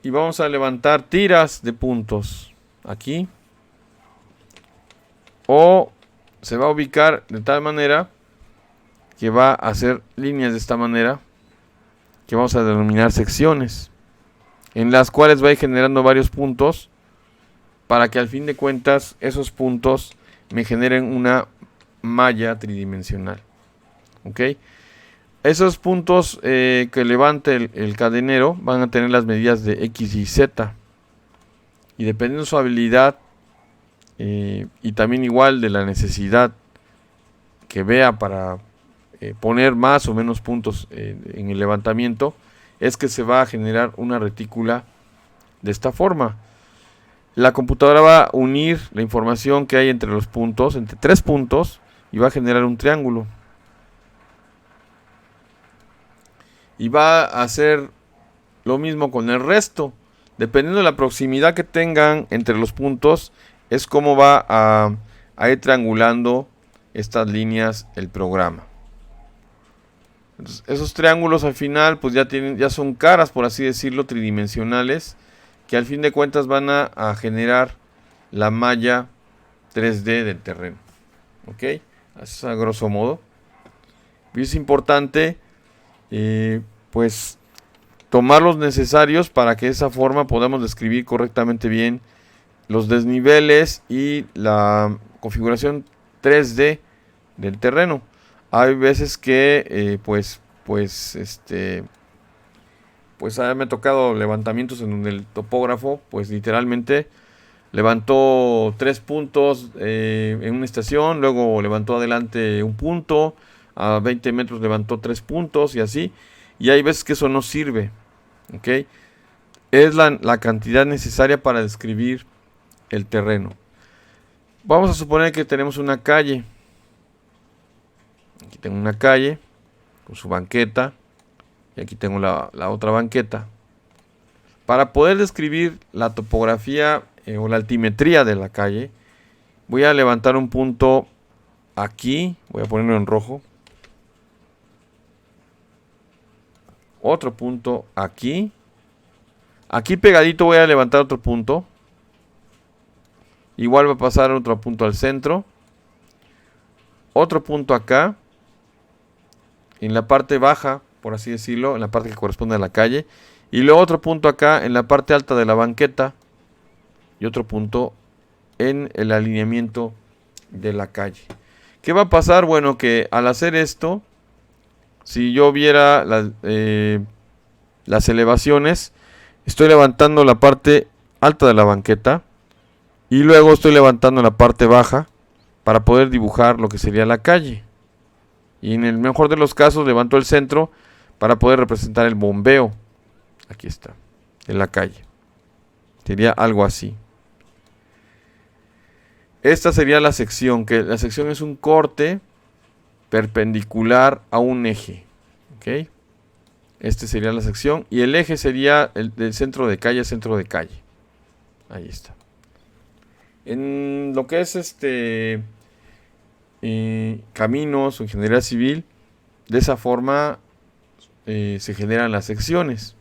Y vamos a levantar tiras de puntos. Aquí. O se va a ubicar de tal manera que va a hacer líneas de esta manera, que vamos a denominar secciones, en las cuales va a ir generando varios puntos para que al fin de cuentas esos puntos me generen una malla tridimensional. ¿Ok? Esos puntos que levante el cadenero van a tener las medidas de X y Z. Y dependiendo de su habilidad y también igual de la necesidad que vea para poner más o menos puntos en el levantamiento, es que se va a generar una retícula de esta forma. La computadora va a unir la información que hay entre los puntos, entre 3 puntos, y va a generar un triángulo. Y va a hacer lo mismo con el resto. Dependiendo de la proximidad que tengan entre los puntos, es como va a ir triangulando estas líneas el programa. Entonces, esos triángulos al final pues ya son caras, por así decirlo, tridimensionales, que al fin de cuentas van a generar la malla 3D del terreno. ¿Ok? Eso es a grosso modo. Y es importante pues tomar los necesarios para que de esa forma podamos describir correctamente bien los desniveles y la configuración 3D del terreno. Hay veces que pues me ha tocado levantamientos en donde el topógrafo pues literalmente levantó 3 puntos en una estación, luego levantó adelante un punto, a 20 metros levantó 3 puntos y así, y hay veces que eso no sirve, ¿ok? Es la cantidad necesaria para describir el terreno. Vamos a suponer que tenemos una calle. Aquí tengo una calle con su banqueta y aquí tengo la otra banqueta. Para poder describir la topografía o la altimetría de la calle, voy a levantar un punto aquí, voy a ponerlo en rojo. Otro punto aquí. Aquí pegadito voy a levantar otro punto. Igual va a pasar otro punto al centro. Otro punto acá. En la parte baja, por así decirlo, en la parte que corresponde a la calle. Y luego otro punto acá en la parte alta de la banqueta. Y otro punto en el alineamiento de la calle. ¿Qué va a pasar? Bueno, que al hacer esto, si yo viera las elevaciones, estoy levantando la parte alta de la banqueta y luego estoy levantando la parte baja para poder dibujar lo que sería la calle. Y en el mejor de los casos levanto el centro para poder representar el bombeo. Aquí está, en la calle. Sería algo así. Esta sería la sección, que la sección es un corte perpendicular a un eje. ¿Ok? Este sería la sección. Y el eje sería el centro de calle a centro de calle. Ahí está. En lo que es caminos o ingeniería civil, de esa forma se generan las secciones.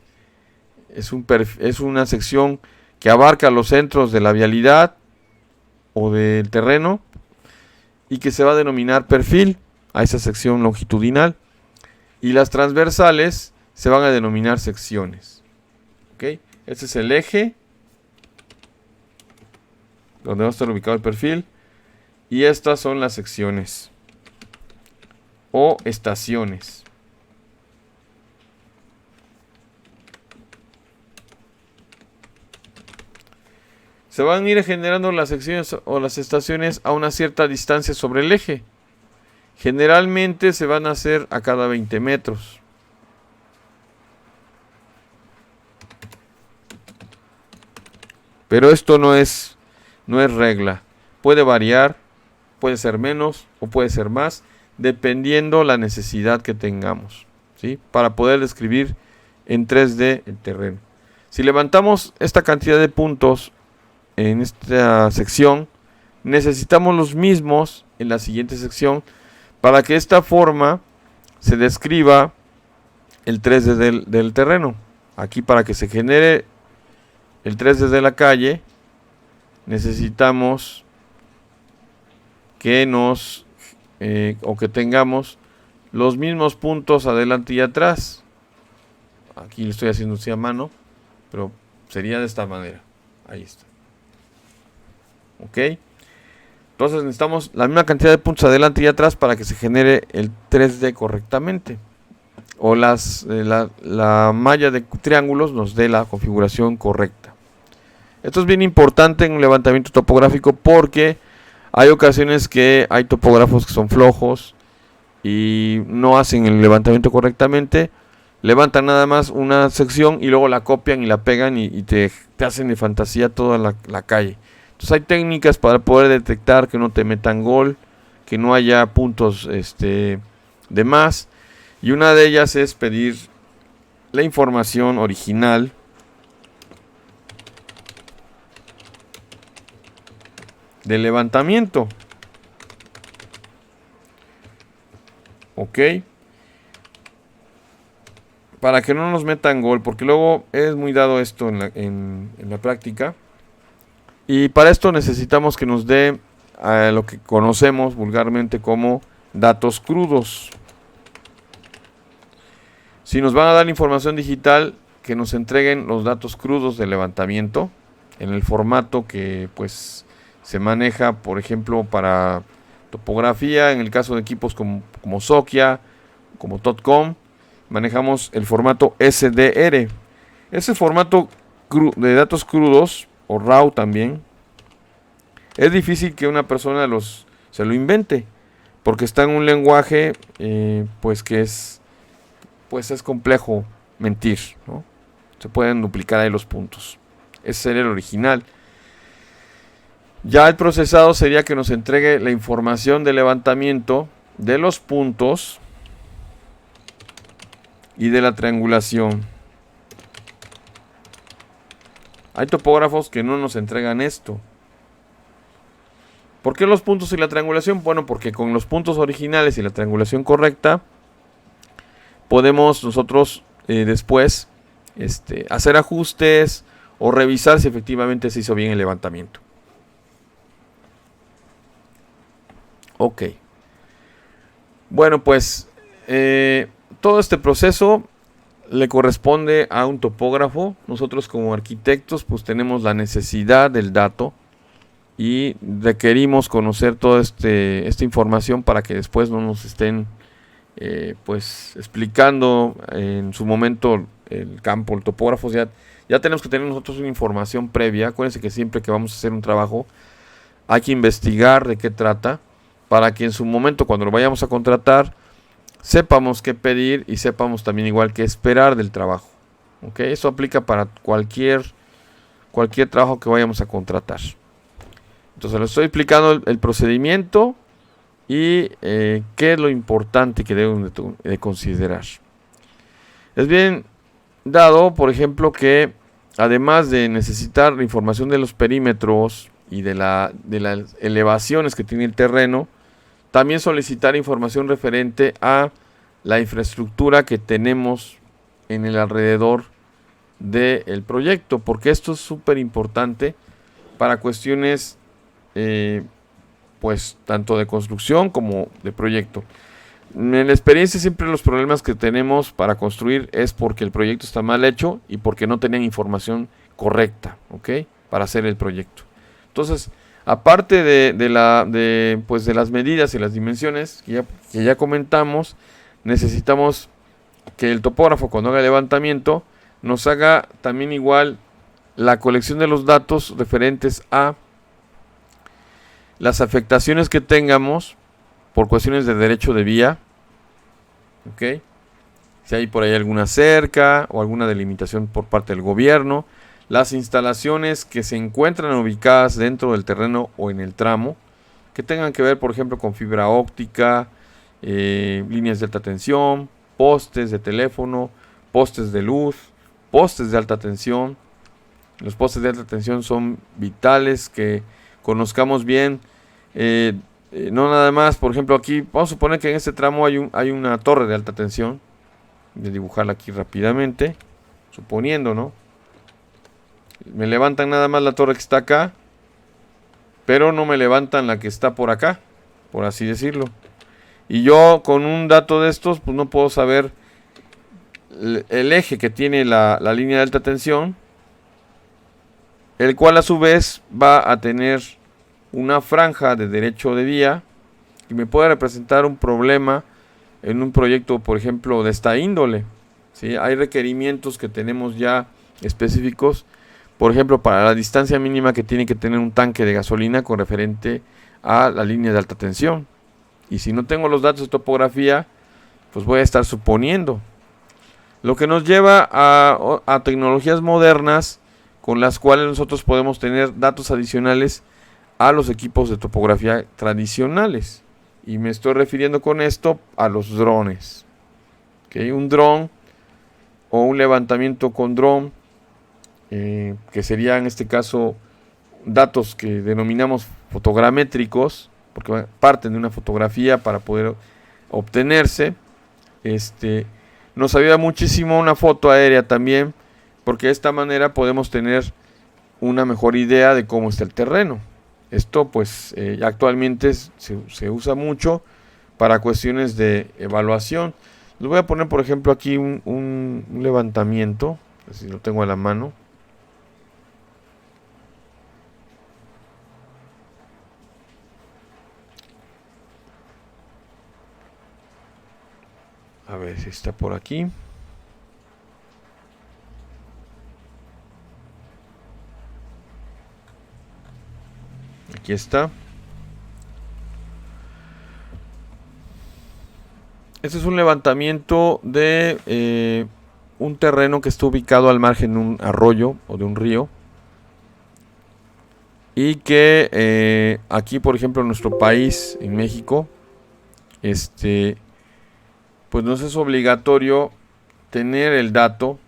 Es una sección que abarca los centros de la vialidad o del terreno y que se va a denominar perfil a esa sección longitudinal, y las transversales se van a denominar secciones. ¿Ok? Este es el eje donde va a estar ubicado el perfil, y estas son las secciones o estaciones. Se van a ir generando las secciones o las estaciones a una cierta distancia sobre el eje. Generalmente se van a hacer a cada 20 metros. Pero esto no es regla. Puede variar, puede ser menos o puede ser más, dependiendo la necesidad que tengamos, ¿sí? Para poder describir en 3D el terreno. Si levantamos esta cantidad de puntos en esta sección, necesitamos los mismos en la siguiente sección para que de esta forma se describa el 3D del terreno. Aquí, para que se genere el 3D de la calle, necesitamos que que tengamos los mismos puntos adelante y atrás. Aquí lo estoy haciendo así a mano, pero sería de esta manera. Ahí está. ¿Ok? Entonces necesitamos la misma cantidad de puntos adelante y atrás para que se genere el 3D correctamente. O la malla de triángulos nos dé la configuración correcta. Esto es bien importante en un levantamiento topográfico, porque hay ocasiones que hay topógrafos que son flojos y no hacen el levantamiento correctamente. Levantan nada más una sección y luego la copian y la pegan y te hacen de fantasía toda la calle. Entonces hay técnicas para poder detectar que no te metan gol, que no haya puntos de más. Y una de ellas es pedir la información original del levantamiento. Ok. Para que no nos metan gol, porque luego es muy dado esto en la práctica. Y para esto necesitamos que nos dé lo que conocemos vulgarmente como datos crudos. Si nos van a dar información digital, que nos entreguen los datos crudos del levantamiento en el formato que pues se maneja, por ejemplo, para topografía. En el caso de equipos como Sokia, como Totcom, manejamos el formato SDR. Ese formato de datos crudos, o RAW también, es difícil que una persona se lo invente, porque está en un lenguaje pues que es complejo mentir, ¿no? Se pueden duplicar ahí los puntos. Ese sería el original. Ya el procesado sería que nos entregue la información de levantamiento de los puntos y de la triangulación. Hay topógrafos que no nos entregan esto. ¿Por qué los puntos y la triangulación? Bueno, porque con los puntos originales y la triangulación correcta podemos nosotros después hacer ajustes o revisar si efectivamente se hizo bien el levantamiento. Ok. Bueno, pues todo este proceso le corresponde a un topógrafo. Nosotros como arquitectos pues tenemos la necesidad del dato y requerimos conocer toda esta información para que después no nos estén pues explicando en su momento el campo, el topógrafo. Ya tenemos que tener nosotros una información previa. Acuérdense que siempre que vamos a hacer un trabajo hay que investigar de qué trata, para que en su momento, cuando lo vayamos a contratar, sepamos qué pedir y sepamos también igual qué esperar del trabajo. ¿Ok? Eso aplica para cualquier trabajo que vayamos a contratar. Entonces les estoy explicando el procedimiento y qué es lo importante que deben de considerar. Es bien dado, por ejemplo, que además de necesitar la información de los perímetros y de las elevaciones que tiene el terreno, también solicitar información referente a la infraestructura que tenemos en el alrededor del proyecto, porque esto es súper importante para cuestiones pues tanto de construcción como de proyecto. En la experiencia siempre los problemas que tenemos para construir es porque el proyecto está mal hecho y porque no tenían información correcta, ¿ok? Para hacer el proyecto. Entonces, aparte de las medidas y las dimensiones que ya comentamos, necesitamos que el topógrafo, cuando haga el levantamiento, nos haga también igual la colección de los datos referentes a las afectaciones que tengamos por cuestiones de derecho de vía, ¿ok? Si hay por ahí alguna cerca o alguna delimitación por parte del gobierno, las instalaciones que se encuentran ubicadas dentro del terreno o en el tramo, que tengan que ver, por ejemplo, con fibra óptica, líneas de alta tensión, postes de teléfono, postes de luz, postes de alta tensión. Los postes de alta tensión son vitales que conozcamos bien. No nada más, por ejemplo, aquí vamos a suponer que en este tramo hay una torre de alta tensión. Voy a dibujarla aquí rápidamente, suponiendo, ¿no? Me levantan nada más la torre que está acá, pero no me levantan la que está por acá, por así decirlo. Y yo con un dato de estos pues no puedo saber el eje que tiene la línea de alta tensión, el cual a su vez va a tener una franja de derecho de vía y me puede representar un problema en un proyecto, por ejemplo, de esta índole, ¿sí? Hay requerimientos que tenemos ya específicos, por ejemplo, para la distancia mínima que tiene que tener un tanque de gasolina con referente a la línea de alta tensión. Y si no tengo los datos de topografía, pues voy a estar suponiendo. Lo que nos lleva a tecnologías modernas con las cuales nosotros podemos tener datos adicionales a los equipos de topografía tradicionales. Y me estoy refiriendo con esto a los drones. ¿Okay? Un dron o un levantamiento con dron, que sería en este caso datos que denominamos fotogramétricos, porque parten de una fotografía para poder obtenerse. Nos ayuda muchísimo una foto aérea también, porque de esta manera podemos tener una mejor idea de cómo está el terreno. Esto pues actualmente se usa mucho para cuestiones de evaluación. Les voy a poner, por ejemplo, aquí un levantamiento, así lo tengo a la mano. A ver si está por aquí. Aquí está. Este es un levantamiento de un terreno que está ubicado al margen de un arroyo o de un río. Y que aquí, por ejemplo, en nuestro país, en México, pues nos es obligatorio tener el dato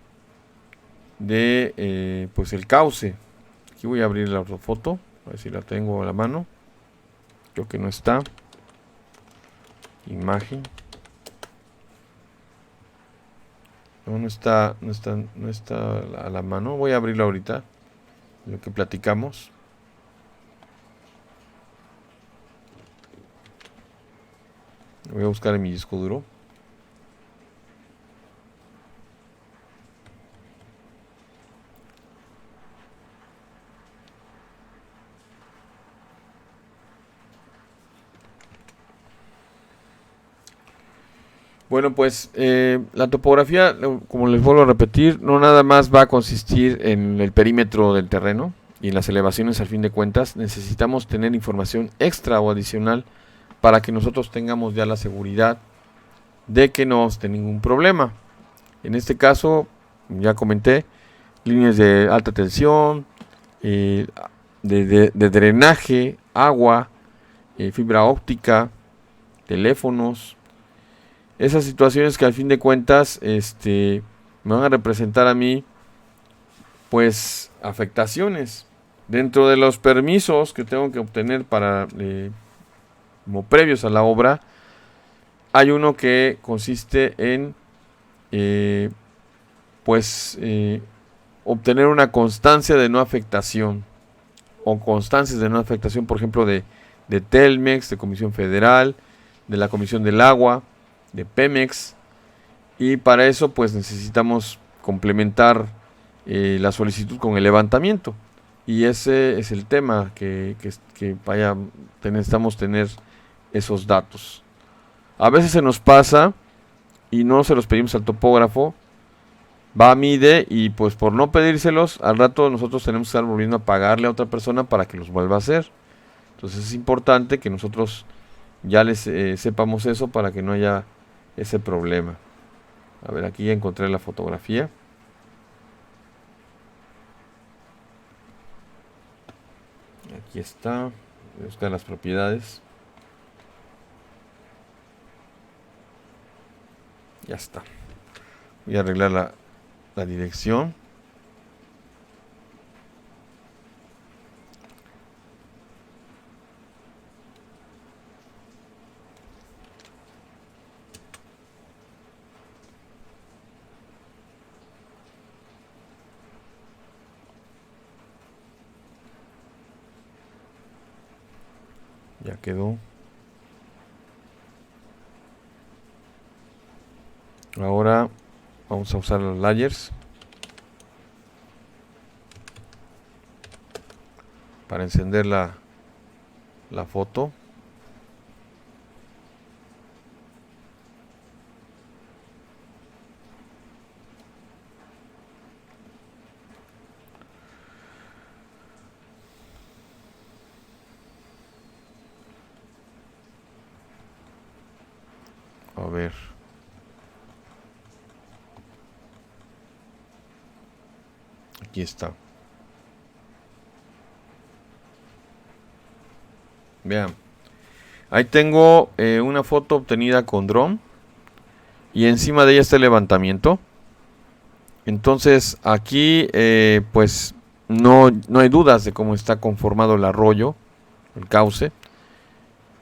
de pues el cauce. Aquí voy a abrir la otra foto, a ver si la tengo a la mano. Creo que no está. Imagen. No está a la mano. Voy a abrirlo ahorita. Lo que platicamos. Voy a buscar en mi disco duro. Bueno, pues la topografía, como les vuelvo a repetir, no nada más va a consistir en el perímetro del terreno y en las elevaciones. Al fin de cuentas, necesitamos tener información extra o adicional para que nosotros tengamos ya la seguridad de que no esté ningún problema. En este caso, ya comenté, líneas de alta tensión, de drenaje, agua, fibra óptica, teléfonos. Esas situaciones que al fin de cuentas me van a representar a mí pues afectaciones. Dentro de los permisos que tengo que obtener para como previos a la obra, hay uno que consiste en obtener una constancia de no afectación o constancias de no afectación, por ejemplo, de Telmex, de Comisión Federal, de la Comisión del Agua, de Pemex, y para eso pues necesitamos complementar la solicitud con el levantamiento, y ese es el tema que necesitamos tener esos datos. A veces se nos pasa y no se los pedimos al topógrafo, va a MIDE y pues por no pedírselos, al rato nosotros tenemos que estar volviendo a pagarle a otra persona para que los vuelva a hacer. Entonces es importante que nosotros ya les sepamos eso para que no haya ese problema. A ver, aquí ya encontré la fotografía. Aquí está. Voy a buscar las propiedades. Ya está. Voy a arreglar la dirección. Ya quedó. Ahora vamos a usar los layers para encender la foto. A ver. Aquí está. Vean. Ahí tengo una foto obtenida con dron. Y encima de ella está el levantamiento. Entonces aquí pues no hay dudas de cómo está conformado el arroyo, el cauce.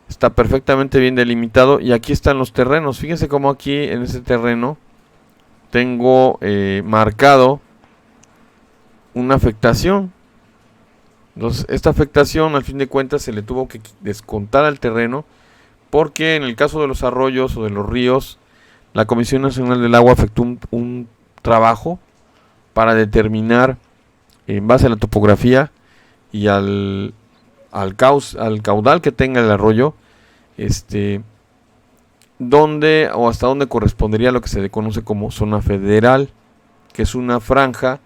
Está perfectamente bien delimitado. Y aquí están los terrenos. Fíjense cómo aquí en este terreno tengo marcado una afectación. Entonces esta afectación al fin de cuentas se le tuvo que descontar al terreno, porque en el caso de los arroyos o de los ríos la Comisión Nacional del Agua efectuó un trabajo para determinar, en base a la topografía y al caudal que tenga el arroyo, dónde o hasta dónde correspondería lo que se le conoce como zona federal, que es una franja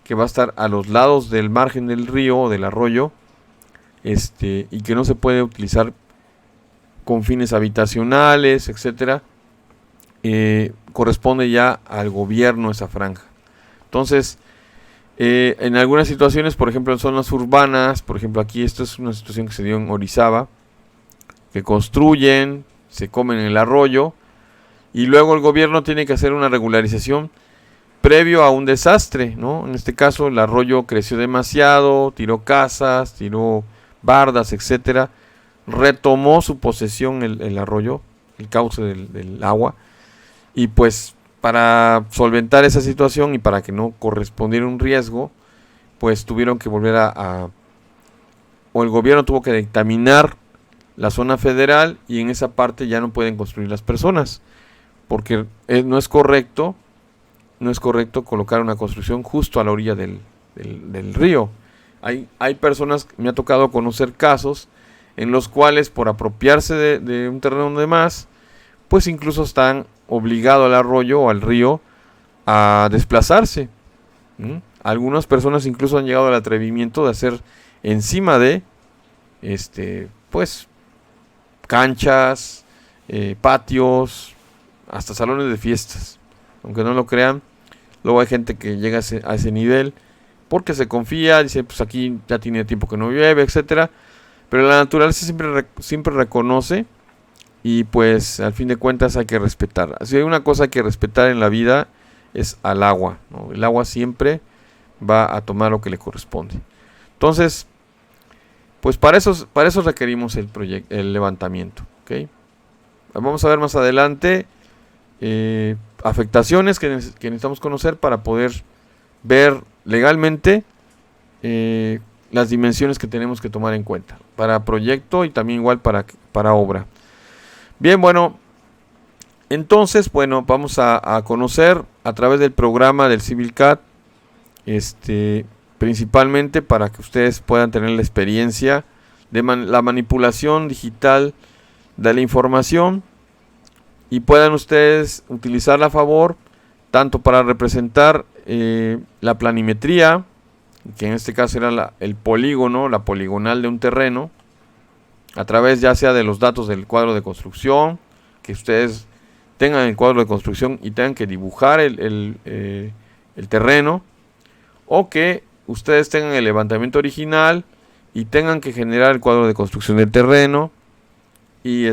que va a estar a los lados del margen del río o del arroyo, y que no se puede utilizar con fines habitacionales, etcétera. Corresponde ya al gobierno esa franja. Entonces, en algunas situaciones, por ejemplo en zonas urbanas, por ejemplo aquí, esto es una situación que se dio en Orizaba, que construyen, se comen el arroyo, y luego el gobierno tiene que hacer una regularización previo a un desastre, ¿no? En este caso el arroyo creció demasiado, tiró casas, tiró bardas, etcétera, retomó su posesión el arroyo, el cauce del agua, y pues para solventar esa situación y para que no correspondiera un riesgo, pues tuvieron que volver o el gobierno tuvo que dictaminar la zona federal, y en esa parte ya no pueden construir las personas, porque no es correcto colocar una construcción justo a la orilla del río. Hay personas, me ha tocado conocer casos en los cuales por apropiarse de un terreno de más, pues incluso están obligados al arroyo o al río a desplazarse. Algunas personas incluso han llegado al atrevimiento de hacer encima de pues canchas, patios, hasta salones de fiestas. Aunque no lo crean, luego hay gente que llega a ese nivel porque se confía, dice, pues aquí ya tiene tiempo que no llueve, etcétera. Pero la naturaleza siempre reconoce, y pues al fin de cuentas hay que respetar. Si hay una cosa que respetar en la vida es al agua, ¿no? El agua siempre va a tomar lo que le corresponde. Entonces, pues para eso requerimos el levantamiento, ¿okay? Vamos a ver más adelante afectaciones que necesitamos conocer para poder ver legalmente las dimensiones que tenemos que tomar en cuenta para proyecto y también igual para obra. Bien, bueno, entonces, bueno, vamos a conocer a través del programa del CivilCAD, principalmente para que ustedes puedan tener la experiencia de la manipulación digital de la información y puedan ustedes utilizarla a favor, tanto para representar la planimetría, que en este caso era el polígono, la poligonal de un terreno, a través ya sea de los datos del cuadro de construcción, que ustedes tengan el cuadro de construcción y tengan que dibujar el terreno, o que ustedes tengan el levantamiento original y tengan que generar el cuadro de construcción del terreno, y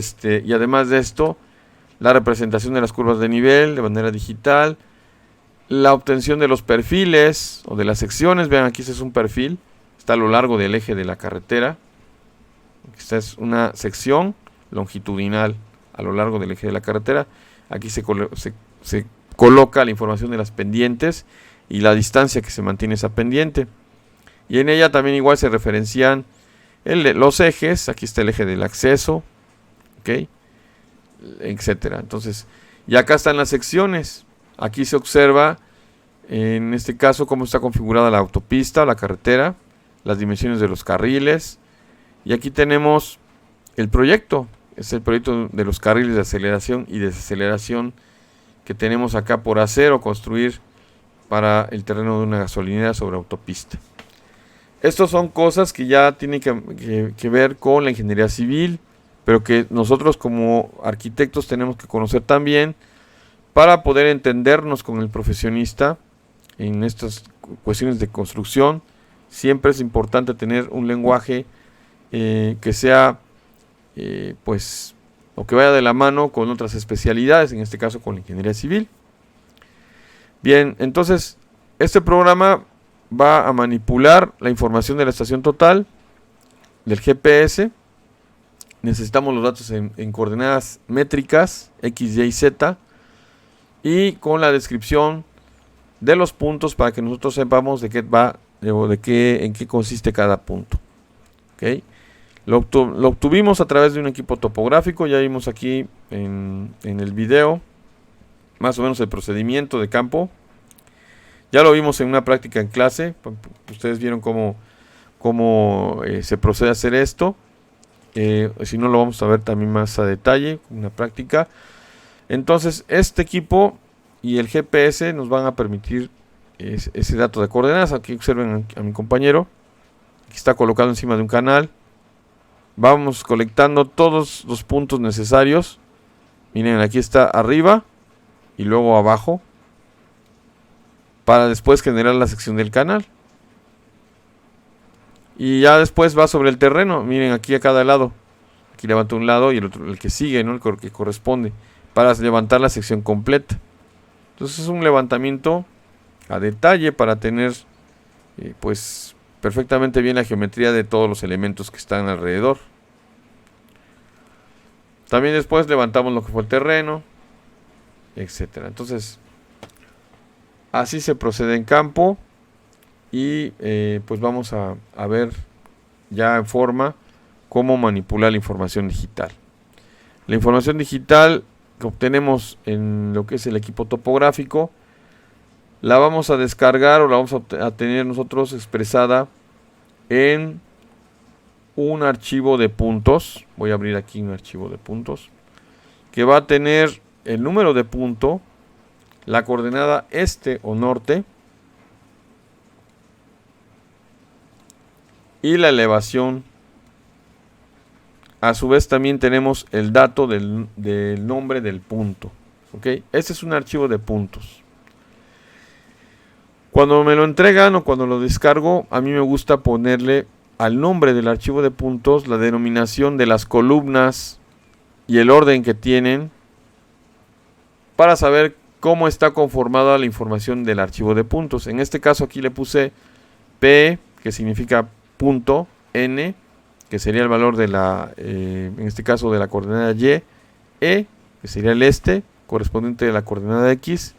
además de esto, la representación de las curvas de nivel de manera digital, la obtención de los perfiles o de las secciones. Vean, aquí este es un perfil, está a lo largo del eje de la carretera. Esta es una sección longitudinal a lo largo del eje de la carretera. Aquí se coloca la información de las pendientes y la distancia que se mantiene esa pendiente. Y en ella también igual se referencian los ejes. Aquí está el eje del acceso, ¿ok?, etcétera. Entonces, y acá están las secciones. Aquí se observa, en este caso, cómo está configurada la autopista o la carretera, las dimensiones de los carriles. Y aquí tenemos el proyecto. Es el proyecto de los carriles de aceleración y desaceleración que tenemos acá por hacer o construir para el terreno de una gasolinera sobre autopista. Estas son cosas que ya tienen que ver con la ingeniería civil, pero que nosotros como arquitectos tenemos que conocer también para poder entendernos con el profesionista en estas cuestiones de construcción. Siempre es importante tener un lenguaje que sea pues, o que vaya de la mano con otras especialidades, en este caso con la ingeniería civil. Bien, entonces este programa va a manipular la información de la estación total del GPS. Necesitamos los datos en coordenadas métricas X, Y, Z, y con la descripción de los puntos para que nosotros sepamos de qué va o en qué consiste cada punto. ¿Okay? Lo obtuvimos a través de un equipo topográfico. Ya vimos aquí en el video más o menos el procedimiento de campo. Ya lo vimos en una práctica en clase. Ustedes vieron cómo se procede a hacer esto. Si no, lo vamos a ver también más a detalle, una práctica. Entonces, este equipo y el GPS nos van a permitir ese dato de coordenadas. Aquí observen a mi compañero. Aquí está colocado encima de un canal. Vamos colectando todos los puntos necesarios. Miren, aquí está arriba y luego abajo, para después generar la sección del canal. Y ya después va sobre el terreno. Miren, aquí a cada lado. Aquí levanto un lado y el otro, el que sigue, ¿no? El que corresponde, para levantar la sección completa. Entonces es un levantamiento a detalle para tener pues perfectamente bien la geometría de todos los elementos que están alrededor. También después levantamos lo que fue el terreno, etcétera. Entonces así se procede en campo. Y pues vamos a ver ya en forma cómo manipular la información digital. La información digital que obtenemos en lo que es el equipo topográfico, la vamos a descargar o la vamos a tener nosotros expresada en un archivo de puntos. Voy a abrir aquí un archivo de puntos que va a tener el número de punto, la coordenada este o norte y la elevación. A su vez también tenemos el dato del nombre del punto. ¿Ok? Este es un archivo de puntos. Cuando me lo entregan o cuando lo descargo, a mí me gusta ponerle al nombre del archivo de puntos la denominación de las columnas y el orden que tienen, para saber cómo está conformada la información del archivo de puntos. En este caso aquí le puse P, que significa punto, N, que sería el valor de en este caso de la coordenada Y, E, que sería el este, correspondiente de la coordenada X,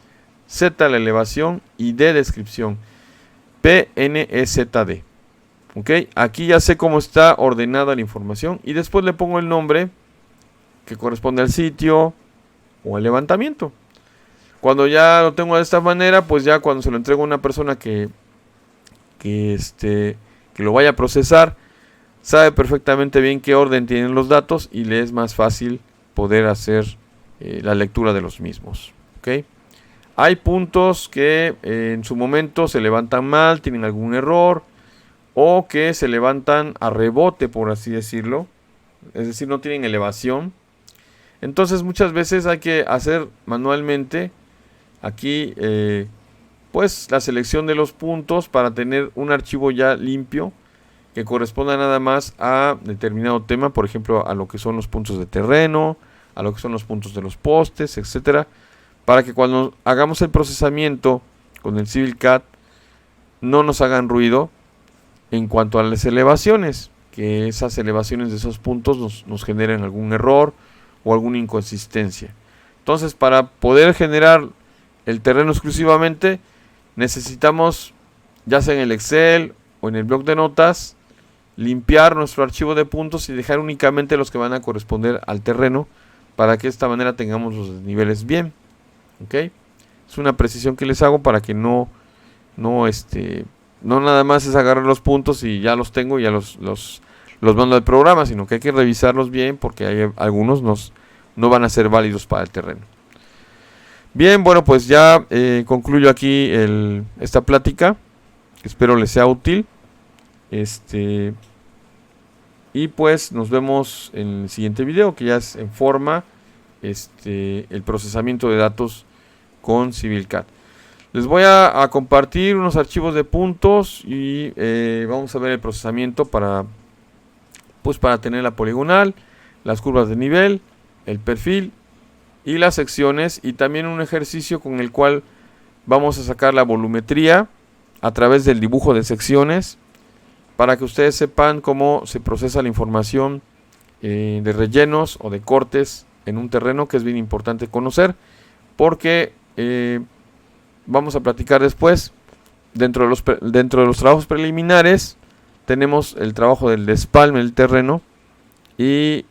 Z, la elevación, y D, descripción. P, N, E, Z, D. ¿Ok? Aquí ya sé cómo está ordenada la información y después le pongo el nombre que corresponde al sitio o al levantamiento. Cuando ya lo tengo de esta manera, pues ya cuando se lo entrego a una persona que lo vaya a procesar, sabe perfectamente bien qué orden tienen los datos y le es más fácil poder hacer la lectura de los mismos. ¿Ok? Hay puntos que en su momento se levantan mal, tienen algún error, o que se levantan a rebote, por así decirlo, es decir, no tienen elevación. Entonces muchas veces hay que hacer manualmente aquí pues la selección de los puntos para tener un archivo ya limpio que corresponda nada más a determinado tema, por ejemplo a lo que son los puntos de terreno, a lo que son los puntos de los postes, etcétera, para que cuando hagamos el procesamiento con el CivilCAD no nos hagan ruido en cuanto a las elevaciones, que esas elevaciones de esos puntos nos generen algún error o alguna inconsistencia. Entonces, para poder generar el terreno exclusivamente, necesitamos, ya sea en el Excel o en el bloc de notas, limpiar nuestro archivo de puntos y dejar únicamente los que van a corresponder al terreno, para que de esta manera tengamos los niveles bien. ¿Ok? Es una precisión que les hago para que no nada más es agarrar los puntos y ya los tengo y ya los mando al programa, sino que hay que revisarlos bien porque hay algunos no van a ser válidos para el terreno. Bien, bueno, pues ya concluyo aquí esta plática. Espero les sea útil. Y pues nos vemos en el siguiente video, que ya es en forma el procesamiento de datos con CivilCAD. Les voy a compartir unos archivos de puntos y vamos a ver el procesamiento para tener la poligonal, las curvas de nivel, el perfil y las secciones, y también un ejercicio con el cual vamos a sacar la volumetría a través del dibujo de secciones, para que ustedes sepan cómo se procesa la información de rellenos o de cortes en un terreno, que es bien importante conocer, porque vamos a platicar después. Dentro de los trabajos preliminares tenemos el trabajo del despalme del terreno y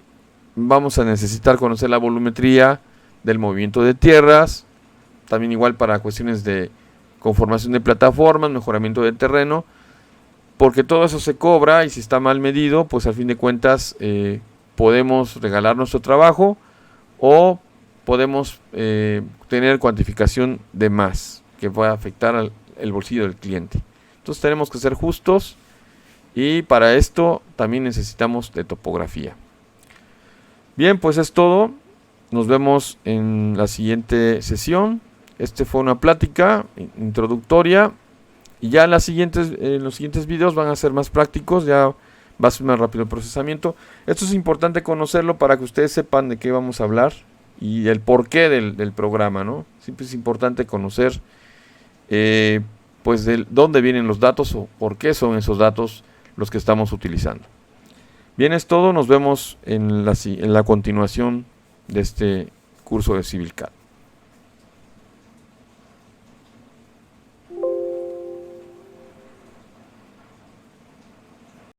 vamos a necesitar conocer la volumetría del movimiento de tierras, también igual para cuestiones de conformación de plataformas, mejoramiento del terreno, porque todo eso se cobra y si está mal medido, pues al fin de cuentas podemos regalar nuestro trabajo o podemos tener cuantificación de más que pueda afectar el bolsillo del cliente. Entonces tenemos que ser justos y para esto también necesitamos de topografía. Bien, pues es todo. Nos vemos en la siguiente sesión. Este fue una plática introductoria y ya en los siguientes videos van a ser más prácticos, ya va a ser más rápido el procesamiento. Esto es importante conocerlo para que ustedes sepan de qué vamos a hablar y el porqué del programa, ¿no? Siempre es importante conocer pues de dónde vienen los datos o por qué son esos datos los que estamos utilizando. Bien, es todo. Nos vemos en la continuación de este curso de CivilCAD.